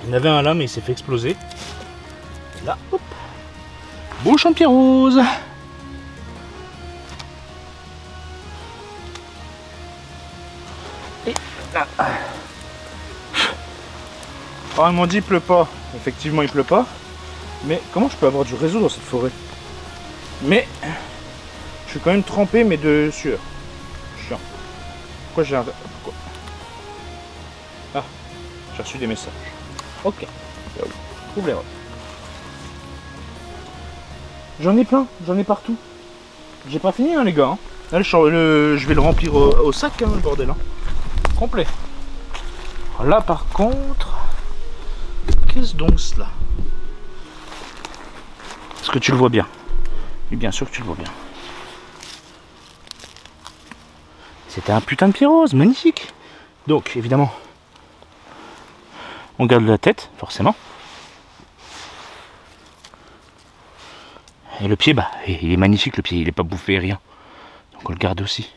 Il y en avait un là, mais il s'est fait exploser. Et là, hop. Bouchon de Pierrose. Et là. Alors, ils m'ont dit il pleut pas. Effectivement, il pleut pas. Mais comment je peux avoir du réseau dans cette forêt? Mais je suis quand même trempé, mais de sueur. Chiant. Pourquoi j'ai un... Pourquoi? Ah, j'ai reçu des messages. Ok. Ouvre les roches. J'en ai plein, j'en ai partout. J'ai pas fini, hein, les gars. Hein. Là, je vais le remplir au sac, hein, le bordel. Hein. Complet. Alors là, par contre... Ok. Qu'est-ce donc cela? Est-ce que tu le vois bien? Et bien sûr que tu le vois bien. C'était un putain de pierrose, magnifique. Donc évidemment, on garde la tête, forcément. Et le pied, bah, il est magnifique le pied, il n'est pas bouffé, rien. Donc on le garde aussi.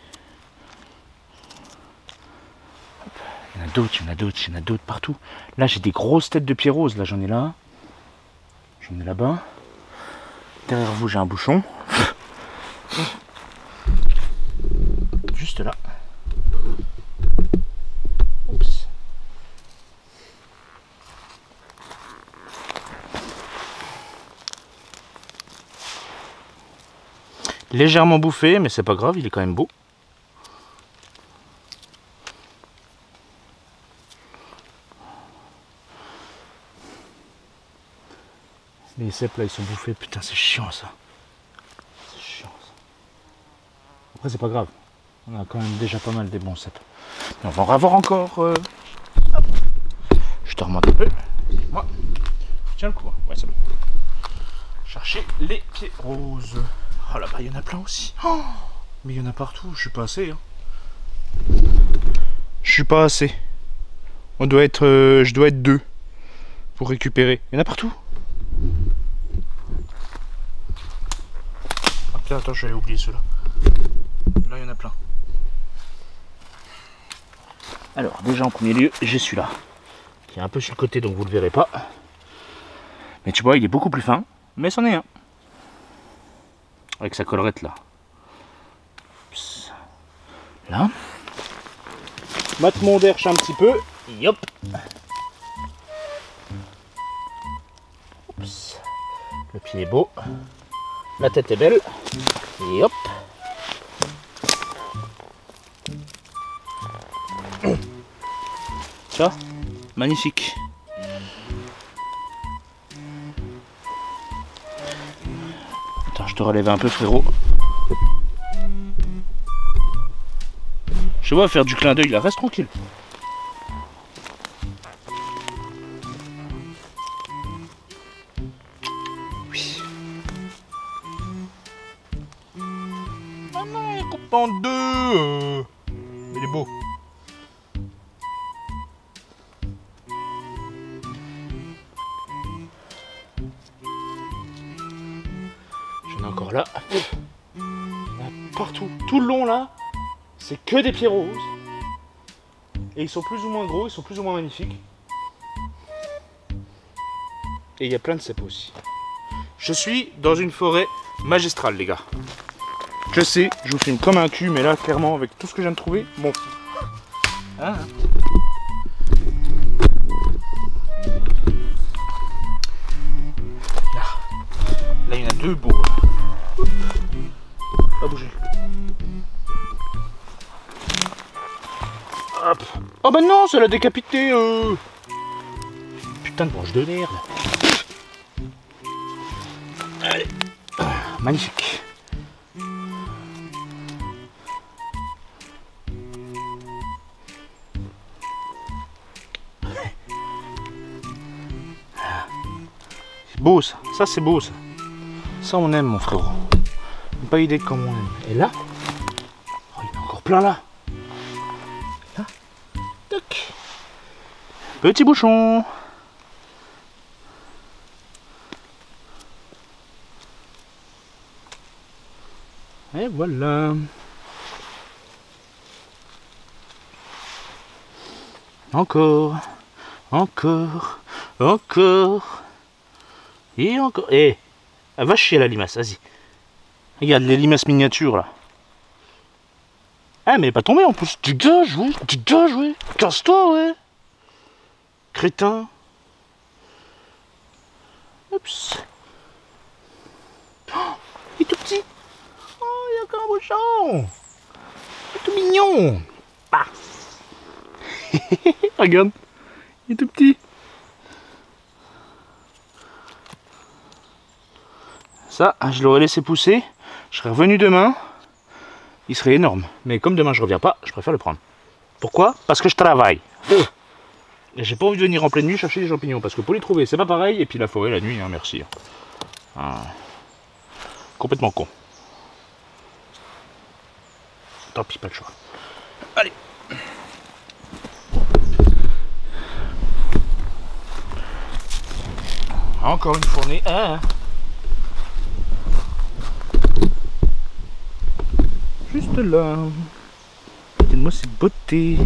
Il y en a d'autres, il y en a d'autres, il y en a d'autres partout. Là j'ai des grosses têtes de pierrose, là j'en ai là. J'en ai là-bas. Derrière vous j'ai un bouchon. Juste là. Oups. Légèrement bouffé, mais c'est pas grave, il est quand même beau. Les cèpes là ils sont bouffés, putain c'est chiant ça. C'est chiant ça. Après c'est pas grave. On a quand même déjà pas mal des bons cèpes. Mais on va en avoir encore. Hop. Je te remonte un peu. Moi. Tiens le coup. Ouais c'est bon. Chercher les pieds roses. Oh là-bas il y en a plein aussi. Oh, mais il y en a partout, je suis pas assez. Hein. Je suis pas assez. On doit être, je dois être 2 pour récupérer. Il y en a partout. Ah putain, attends, j'avais oublié ceux-là. Là, il y en a plein. Alors, déjà en premier lieu, j'ai celui-là. Qui est un peu sur le côté, donc vous le verrez pas. Mais tu vois, il est beaucoup plus fin. Mais c'en est un. Avec sa collerette là. Oups. Là. Mate mon derche un petit peu. Yop. Oups. Le pied est beau. La tête est belle. Et hop. Tu vois? Magnifique. Attends, je te relève un peu frérot. Je vois faire du clin d'œil là, reste tranquille. Oui. Ah non, il coupe en deux. Il est beau. J'en ai encore là. Il y en a partout. Tout le long là, c'est que des pieds roses. Et ils sont plus ou moins gros, ils sont plus ou moins magnifiques. Et il y a plein de cèpes aussi. Je suis dans une forêt magistrale, les gars. Je sais, je vous filme comme un cul, mais là, clairement, avec tout ce que je viens de trouver, bon. Ah. Là, il y en a deux beaux. Pas bouger. Hop. Oh bah non, ça l'a décapité. Putain de branche de merde. Allez. Magnifique. C'est beau ça. Ça c'est beau ça. Ça on aime mon frérot. Pas idée de comment on aime. Et là, oh, il y en a encore plein là. Là. Tac. Petit bouchon. Et voilà. Encore. Encore. Encore. Et encore. Eh, va chier la limace, vas-y. Regarde les limaces miniatures là. Ah mais pas tombé en plus. Dégage, oui. Dégage, oui. Casse-toi, ouais. Crétin. Oups. Oh, il est tout petit. Oh, il y a qu'un bouchon. Il est tout mignon. Ah. Regarde. Il est tout petit. Ça, je l'aurais laissé pousser. Je serais revenu demain. Il serait énorme. Mais comme demain je reviens pas, je préfère le prendre. Pourquoi? Parce que je travaille. Et j'ai pas envie de venir en pleine nuit chercher des champignons, parce que pour les trouver, c'est pas pareil, et puis la forêt la nuit, hein, merci. Ah. Complètement con. Tant pis, pas le choix. Allez. Encore une fournée. Ah. Juste là. Regardez-moi cette beauté.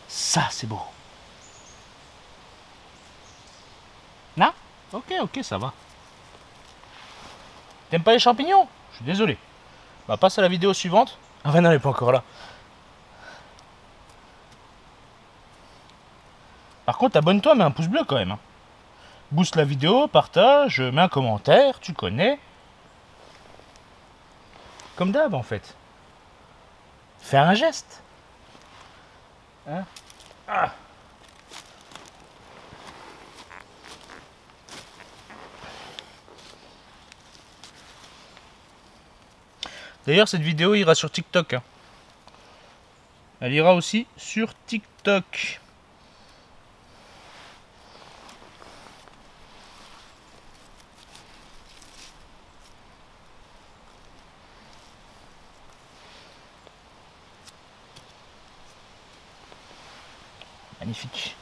Ça, c'est beau. Non? Ok, ça va. T'aimes pas les champignons? Je suis désolé. Bah, passe à la vidéo suivante. Ah, non, elle est pas encore là. Par contre, abonne-toi, mets un pouce bleu quand même. Hein. Booste la vidéo, partage, mets un commentaire, tu connais. Comme d'hab, en fait. Fais un geste. Hein? Ah. D'ailleurs, cette vidéo ira sur TikTok. Hein. Elle ira aussi sur TikTok. Magnifique.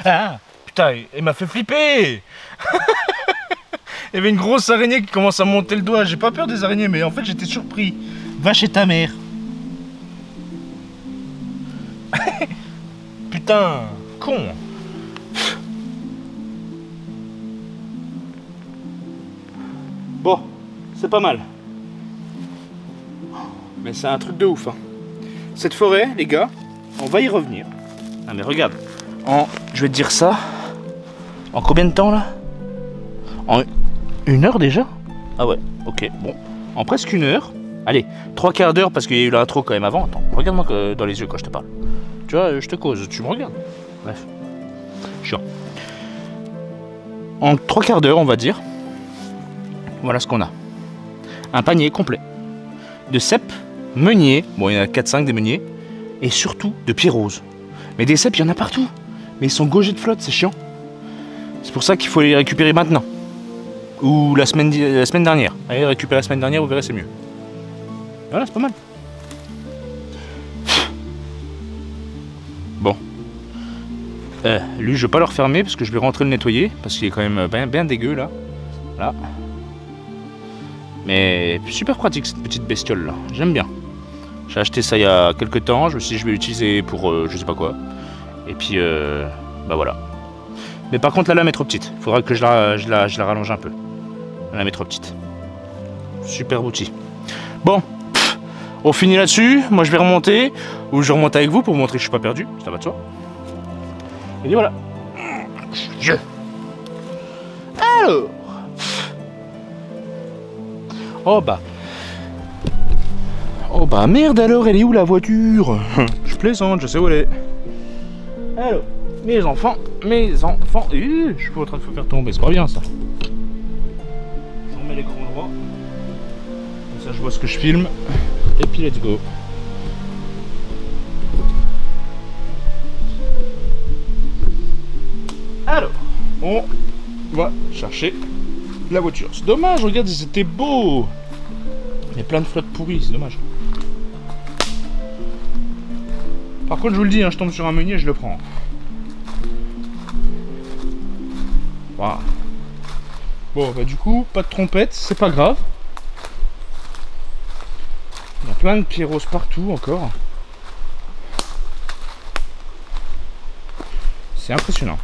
Ah, putain, elle m'a fait flipper. Il y avait une grosse araignée qui commence à monter le doigt. J'ai pas peur des araignées, mais en fait j'étais surpris. Va chez ta mère. Putain, con. Bon, c'est pas mal. Mais c'est un truc de ouf. Hein. Cette forêt, les gars, on va y revenir. Ah mais regarde, je vais te dire ça. En combien de temps là? En 1 heure déjà? Ah ouais, ok, bon. En presque 1 heure. Allez, 3/4 d'heure parce qu'il y a eu l'intro quand même avant. Attends, regarde-moi dans les yeux quand je te parle. Tu vois, je te cause, tu me regardes. Bref. Chiant. En 3/4 d'heure, on va dire. Voilà ce qu'on a. Un panier complet. De cèpes, meuniers. Bon, il y en a 4-5 des meuniers. Et surtout de pieds roses. Mais des cèpes, il y en a partout. Mais ils sont gaugés de flotte, c'est chiant. C'est pour ça qu'il faut les récupérer maintenant. Ou la semaine dernière. Allez, récupérer la semaine dernière, vous verrez, c'est mieux. Voilà, c'est pas mal. Bon. Lui, je vais pas le refermer parce que je vais rentrer le nettoyer. Parce qu'il est quand même bien dégueu, là. Là. Mais super pratique, cette petite bestiole, là. J'aime bien. J'ai acheté ça il y a quelques temps. Je me suis dit, je vais l'utiliser pour je sais pas quoi. Et puis, bah voilà. Mais par contre, la lame est trop petite. Il faudra que je la rallonge un peu. La lame est trop petite. Super outil. Bon, on finit là-dessus. Moi, je vais remonter. Ou je remonte avec vous pour vous montrer que je suis pas perdu. Ça va de soi. Et puis voilà. Alors. Oh bah merde alors, elle est où la voiture? Je plaisante, je sais où elle est. Alors, mes enfants. Je suis pas en train de vous faire tomber, c'est pas bien ça. Je remets l'écran droit. Comme ça je vois ce que je filme. Et puis let's go. Alors, on va chercher la voiture. C'est dommage, regarde, c'était beau. Il y a plein de flottes pourries, c'est dommage. Par contre, je vous le dis, hein, je tombe sur un meunier, je le prends. Voilà. Bon, bah du coup, pas de trompette, c'est pas grave. Il y a plein de pieds roses partout encore. C'est impressionnant.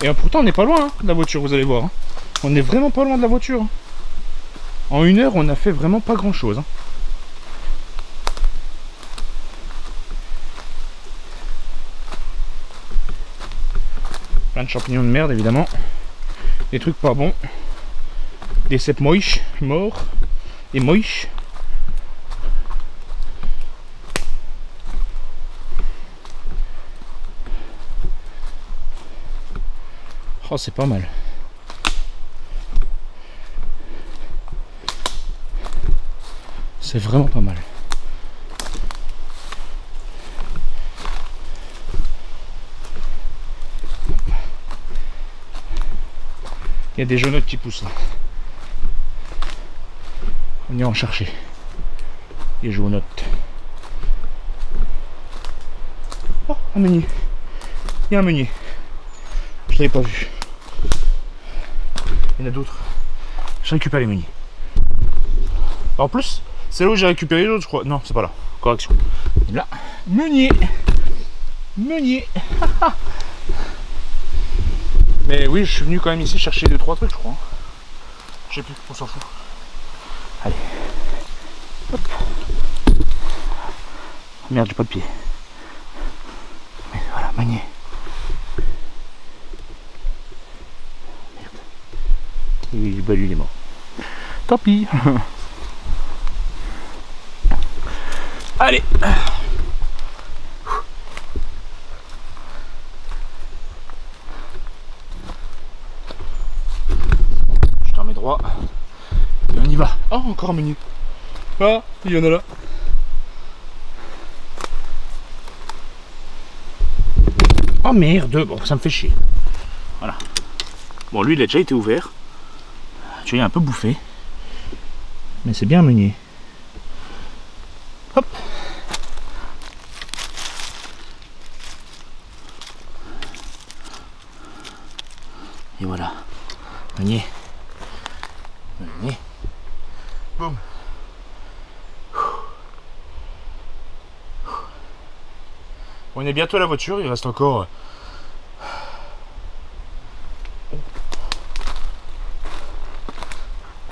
Et pourtant, on n'est pas loin hein, de la voiture, vous allez voir. Hein. On n'est vraiment pas loin de la voiture. Hein. En 1 heure, on a fait vraiment pas grand chose. Hein. Plein de champignons de merde, évidemment. Des trucs pas bons. Des cèpes moches, morts. Et moches. Oh, c'est pas mal. C'est vraiment pas mal. Il y a des jeunettes qui poussent là. On ira en chercher. Les jaunettes. Oh, un meunier. Il y a un meunier. Je l'avais pas vu. Il y en a d'autres. Je récupère les meuniers. En plus, c'est là où j'ai récupéré l'autre, je crois. Non, c'est pas là. Correction. Là, meunier. Meunier. Mais oui, je suis venu quand même ici chercher 2-3 trucs, je crois. Je sais plus, on s'en fout. Allez. Hop. Merde, j'ai pas de pied. Mais voilà, meunier. Merde. Oui, bah lui il est mort. Tant pis. Allez. Je t'en mets droit. Et on y va. Oh, encore un meunier. Ah, il y en a là. Oh merde, bon, ça me fait chier. Voilà. Bon, lui, il a déjà été ouvert. Tu vois, il est un peu bouffé. Mais c'est bien un meunier. Hop. Et voilà. Meunier. Meunier. Boum. On est bientôt à la voiture, il reste encore...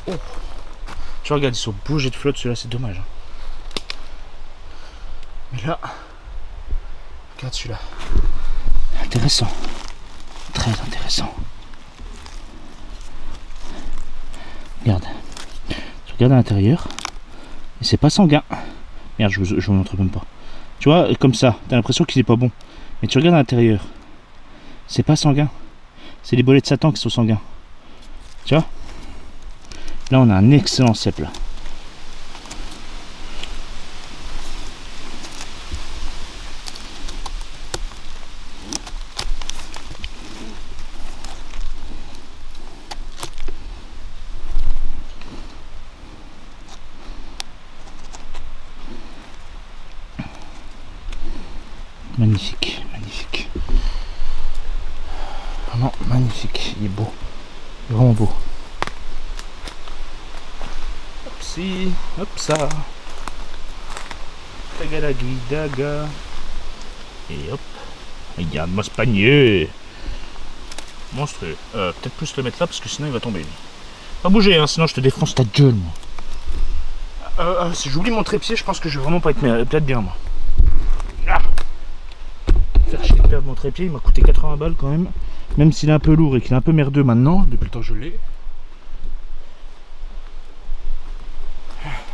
Oh. Tu regardes, ils sont bougés de flotte, ceux-là, c'est dommage. Hein. Mais là... Regarde celui-là. Intéressant. Très intéressant. Regarde. Tu regardes à l'intérieur. Et c'est pas sanguin. Merde, je vous montre même pas. Tu vois, comme ça, t'as l'impression qu'il est pas bon. Mais tu regardes à l'intérieur. C'est pas sanguin. C'est les bolets de Satan qui sont sanguins. Tu vois? Là, on a un excellent cep là. Magnifique, magnifique. Vraiment magnifique. Il est beau. Il est vraiment beau. Hop si, hop ça. Tagalagui, daga. Et hop. Regarde-moi ce panier. Monstrueux. Peut-être plus le mettre là parce que sinon il va tomber lui. Pas bouger, hein, sinon je te défonce ta gueule. Si j'oublie mon trépied, je pense que je vais vraiment pas être peut-être bien moi. Ah. Faire chier de perdre mon trépied, il m'a coûté 80 balles quand même. Même s'il est un peu lourd et qu'il est un peu merdeux maintenant, depuis le temps que je l'ai.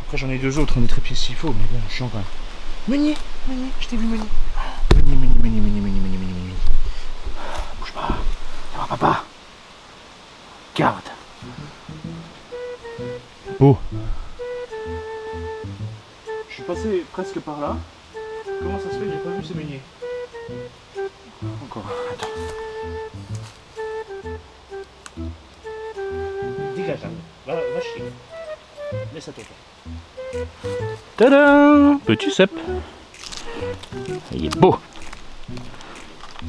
Après j'en ai deux autres, des trépieds s'il faut, mais bon, chiant quand même. Meunier, meunier, je t'ai vu meunier. Meunier, meunier, meunier, meunier, meunier, meunier, meunier, meunier. Bouge pas, ça va papa. Garde. Oh. Je suis passé presque par là. Comment ça se fait que j'ai pas vu ces meuniers? Encore un, attends. Dégage, hein. Va chier. Laisse à ton temps. Tadam! Petit cep. Il est beau.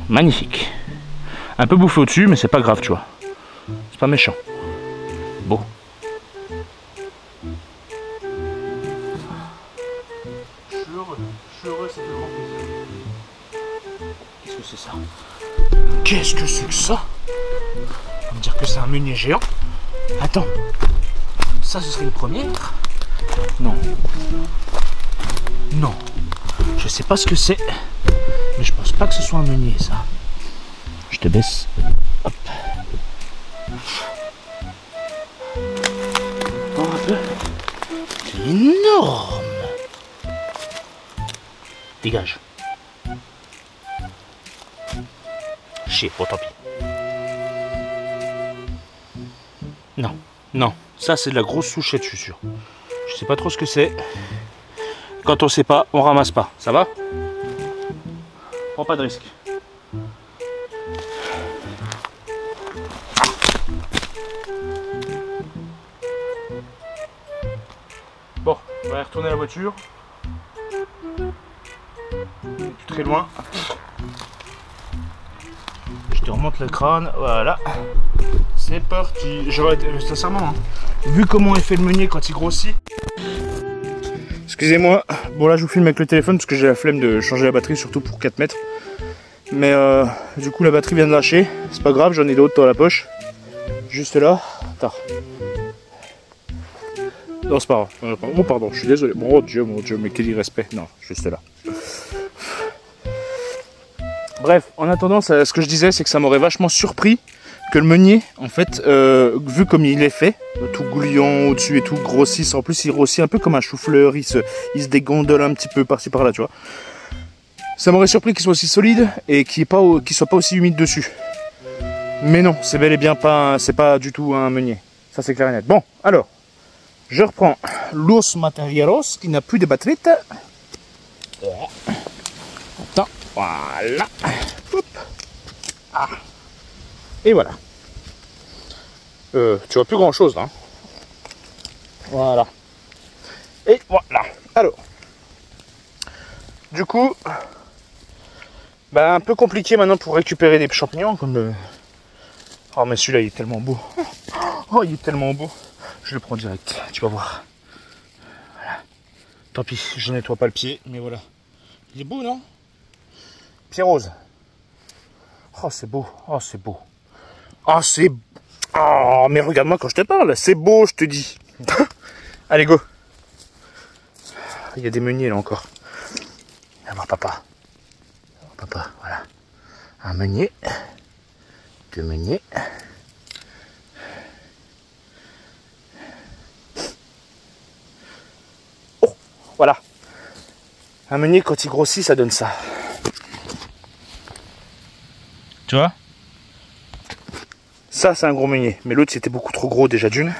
Magnifique. Un peu bouffé au-dessus, mais c'est pas grave, tu vois. C'est pas méchant. Beau. Je suis heureux, ça fait grand plaisir. Qu'est-ce que c'est ça? Qu'est-ce que c'est que ça? On va me dire que c'est un meunier géant. Attends. Ça, ce serait une première? Non. Non. Je sais pas ce que c'est. Mais je pense pas que ce soit un meunier, ça. Je te baisse. Hop. Oh, un peu. C'est énorme. Dégage. Chier, bon tant pis. Non, non. Ça, c'est de la grosse souchette, je suis sûr. Je sais pas trop ce que c'est. Quand on sait pas, on ramasse pas. Ça va? Prends pas de risque. Bon, on va aller retourner à la voiture. Plus très loin. Je te remonte le crâne, voilà. C'est parti. Sincèrement, hein, vu comment est fait le meunier quand il grossit. Excusez-moi, bon là je vous filme avec le téléphone parce que j'ai la flemme de changer la batterie, surtout pour 4 mètres. Mais du coup la batterie vient de lâcher, c'est pas grave, j'en ai d'autres dans la poche. Juste là, attends. Non c'est pas grave, oh pardon, je suis désolé, mon Dieu, mais quel irrespect, non, juste là. Bref, en attendant, ce que je disais, c'est que ça m'aurait vachement surpris que le meunier, en fait, vu comme il est fait, tout gouliant au-dessus et tout, grossisse. En plus, il grossit un peu comme un chou-fleur, il se dégondole un petit peu par-ci par-là, tu vois. Ça m'aurait surpris qu'il soit aussi solide et qu'il soit pas aussi humide dessus. Mais non, c'est bel et bien pas, c'est pas du tout un meunier. Ça, c'est clair et net. Bon, alors, je reprends Los Materieros qui n'a plus de batterie. Attends, voilà. Hop. Ah. Et voilà. Tu vois plus grand chose là. Voilà. Et voilà. Alors. Du coup. Bah un peu compliqué maintenant pour récupérer des champignons comme le. Oh mais celui-là il est tellement beau. Oh il est tellement beau. Je le prends direct. Tu vas voir. Voilà. Tant pis, je nettoie pas le pied, mais voilà. Il est beau non? Pied rose. Oh c'est beau. Oh c'est beau. Ah, c'est... Oh, mais regarde-moi quand je te parle. C'est beau, je te dis. Allez, go. Il y a des meuniers, là, encore. Viens voir papa. Papa, voilà. Un meunier. Deux meuniers. Oh, voilà. Un meunier, quand il grossit, ça donne ça. Tu vois? Ça, c'est un gros meunier. Mais l'autre, c'était beaucoup trop gros déjà d'une.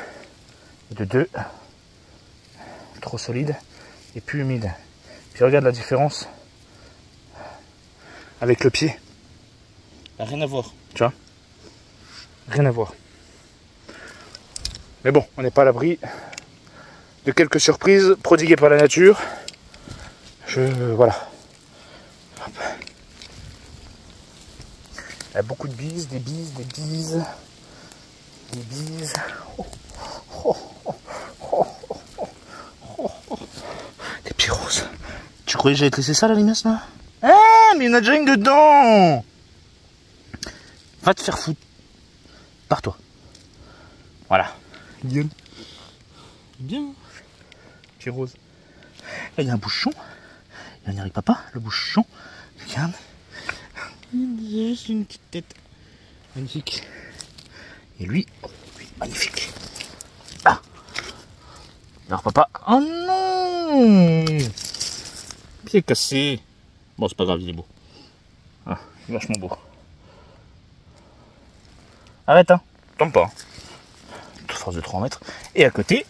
Et de deux. Trop solide. Et plus humide. Puis regarde la différence. Avec le pied. Rien à voir. Tu vois? Rien à voir. Mais bon, on n'est pas à l'abri de quelques surprises prodiguées par la nature. Voilà. Hop. Il y a beaucoup de bises, des bises, des bises. Des bises. Oh, oh, oh, oh, oh, oh, oh. Des petits roses. Tu croyais que j'allais te laisser ça la limace là? Ah, mais il y en a déjà une dedans. Va te faire foutre. Pars-toi. Voilà. Gueule. Bien. Petit rose. Là, il y a un bouchon. Il y en a avec papa, le bouchon. Regarde. Il y a juste une petite tête. Magnifique. Et lui, oh, lui, magnifique. Ah. Alors papa. Oh non. Pied cassé. Bon, c'est pas grave, il est beau. Ah, il est vachement beau. Arrête, hein. Tombe pas. De force de 3 mètres. Et à côté,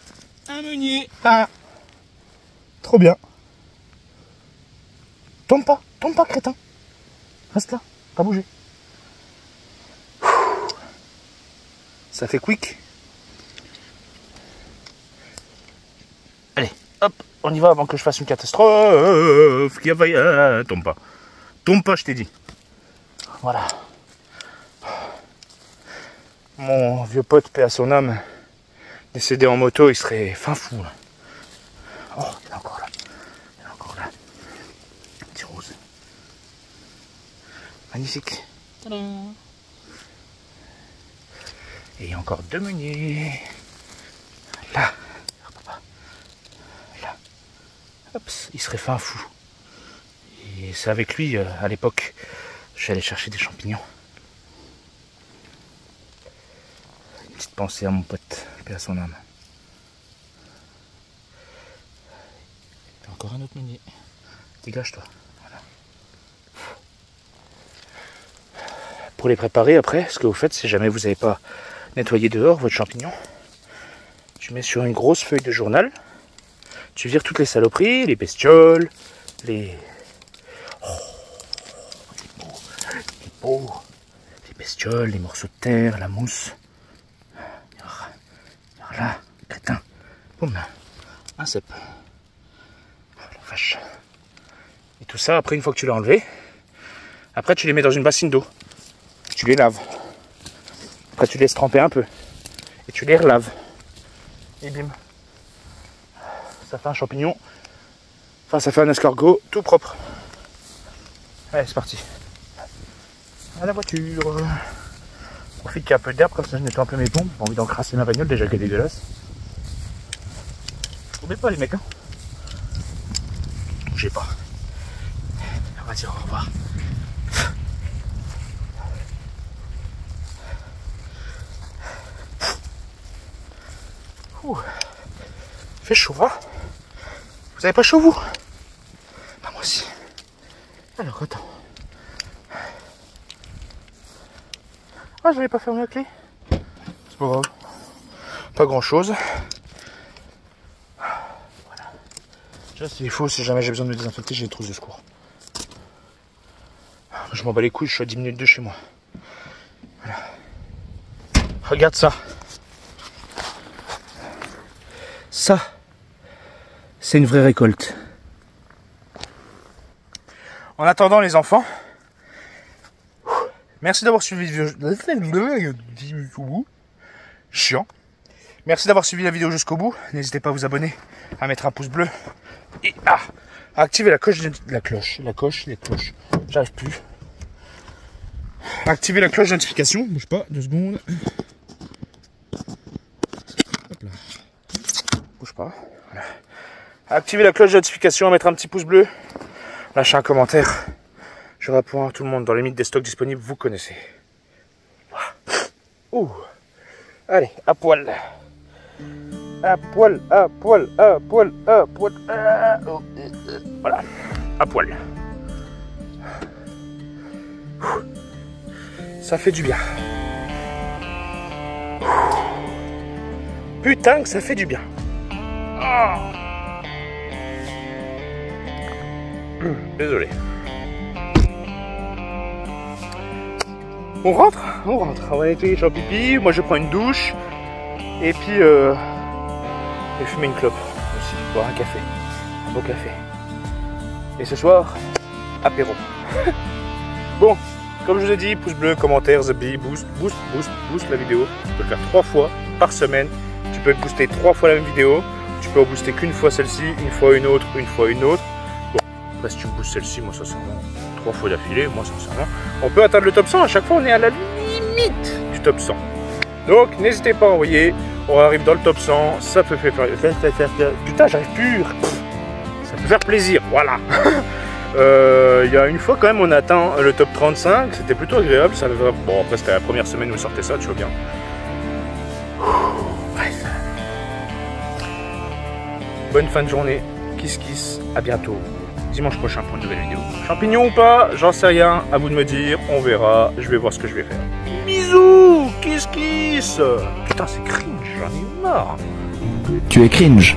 un meunier. Ah. Trop bien. Tombe pas, crétin. Reste là, pas bouger. Ça fait quick. Allez, hop, on y va avant que je fasse une catastrophe. Tombe pas. Tombe pas, je t'ai dit. Voilà. Mon vieux pote, paix à son âme, décédé en moto, il serait fin fou. Là. Oh, il est encore là. Il est encore là. Petit rose. Magnifique. Tadam. Et il y a encore 2 meuniers. Là. Là. Hop, il serait fin fou. Et c'est avec lui, à l'époque, j'allais chercher des champignons. Une petite pensée à mon pote, paix à son âme. Il y a encore un autre meunier. Dégage-toi. Voilà. Pour les préparer après, ce que vous faites, si jamais vous n'avez pas nettoyé dehors votre champignon, Tu mets sur une grosse feuille de journal. Tu vires toutes les saloperies, les bestioles, les pots, les bestioles, les morceaux de terre, la mousse. Alors là, crétin. Boum. Un cep. Oh, la vache. Et tout ça, après, une fois que tu l'as enlevé, après tu les mets dans une bassine d'eau. Tu les laves. Après tu les laisses tremper un peu. Et tu les relaves. Et bim. Ça fait un champignon. Enfin, ça fait un escargot tout propre. Allez, c'est parti. À la voiture. Profite qu'il y a un peu d'herbe, comme ça je nettoie un peu mes pompes. J'ai envie d'encrasser ma bagnole, déjà qu'elle est dégueulasse. Oubliez pas les mecs, hein. Bougez pas. On va dire au revoir. Ouh. Il fait chaud, hein. Vous avez pas chaud, vous? Bah, moi aussi. Alors, attends. Ah, j'avais pas fermé la clé. C'est pas grave. Pas grand chose. Voilà. Déjà, s'il faut, si jamais j'ai besoin de me désinfecter, j'ai une trousse de secours. Je m'en bats les couilles, je suis à 10 minutes de chez moi. Voilà. Regarde ça. Ça, c'est une vraie récolte. En attendant, les enfants, merci d'avoir suivi chiant. Merci d'avoir suivi la vidéo jusqu'au bout. N'hésitez pas à vous abonner, à mettre un pouce bleu et à activer la cloche. J'arrive plus. Activer la cloche de notification. Bouge pas, 2 secondes. Hop là. Bouge pas. Voilà. Activer la cloche de notification, mettre un petit pouce bleu, lâcher un commentaire. Je réponds à tout le monde dans les limites des stocks disponibles, vous connaissez. Ouh. Allez, à poil. À poil, à poil, à poil, à poil. Voilà, à poil. Ça fait du bien. Putain que ça fait du bien. Désolé. On rentre. On va nettoyer les champs pipi. Moi je prends une douche. Et puis et fumer une clope aussi. Boire un café. Un beau café. Et ce soir, apéro. Bon, comme je vous ai dit, pouce bleu, commentaire, zabi, boost la vidéo. Tu peux le faire 3 fois par semaine. Tu peux booster 3 fois la même vidéo. Tu peux en booster qu'une fois celle-ci, une fois une autre, une fois une autre. Bon, après si tu boostes celle-ci, moi sincèrement, 3 fois d'affilée, moi sincèrement, on peut atteindre le top 100. À chaque fois, on est à la limite du top 100. Donc, n'hésitez pas à envoyer. On arrive dans le top 100. Ça peut faire... Putain, j'arrive plus. Ça peut faire plaisir, voilà. Il y a une fois quand même, on a atteint le top 35. C'était plutôt agréable. Ça... Bon, après, c'était la première semaine où on sortait ça, tu vois bien. Bref. Bonne fin de journée. Kiss. À bientôt. Dimanche prochain pour une nouvelle vidéo. Champignons ou pas, j'en sais rien. À vous de me dire. On verra. Je vais voir ce que je vais faire. Bisous. Kiss. Putain, c'est cringe. J'en ai marre. Tu es cringe.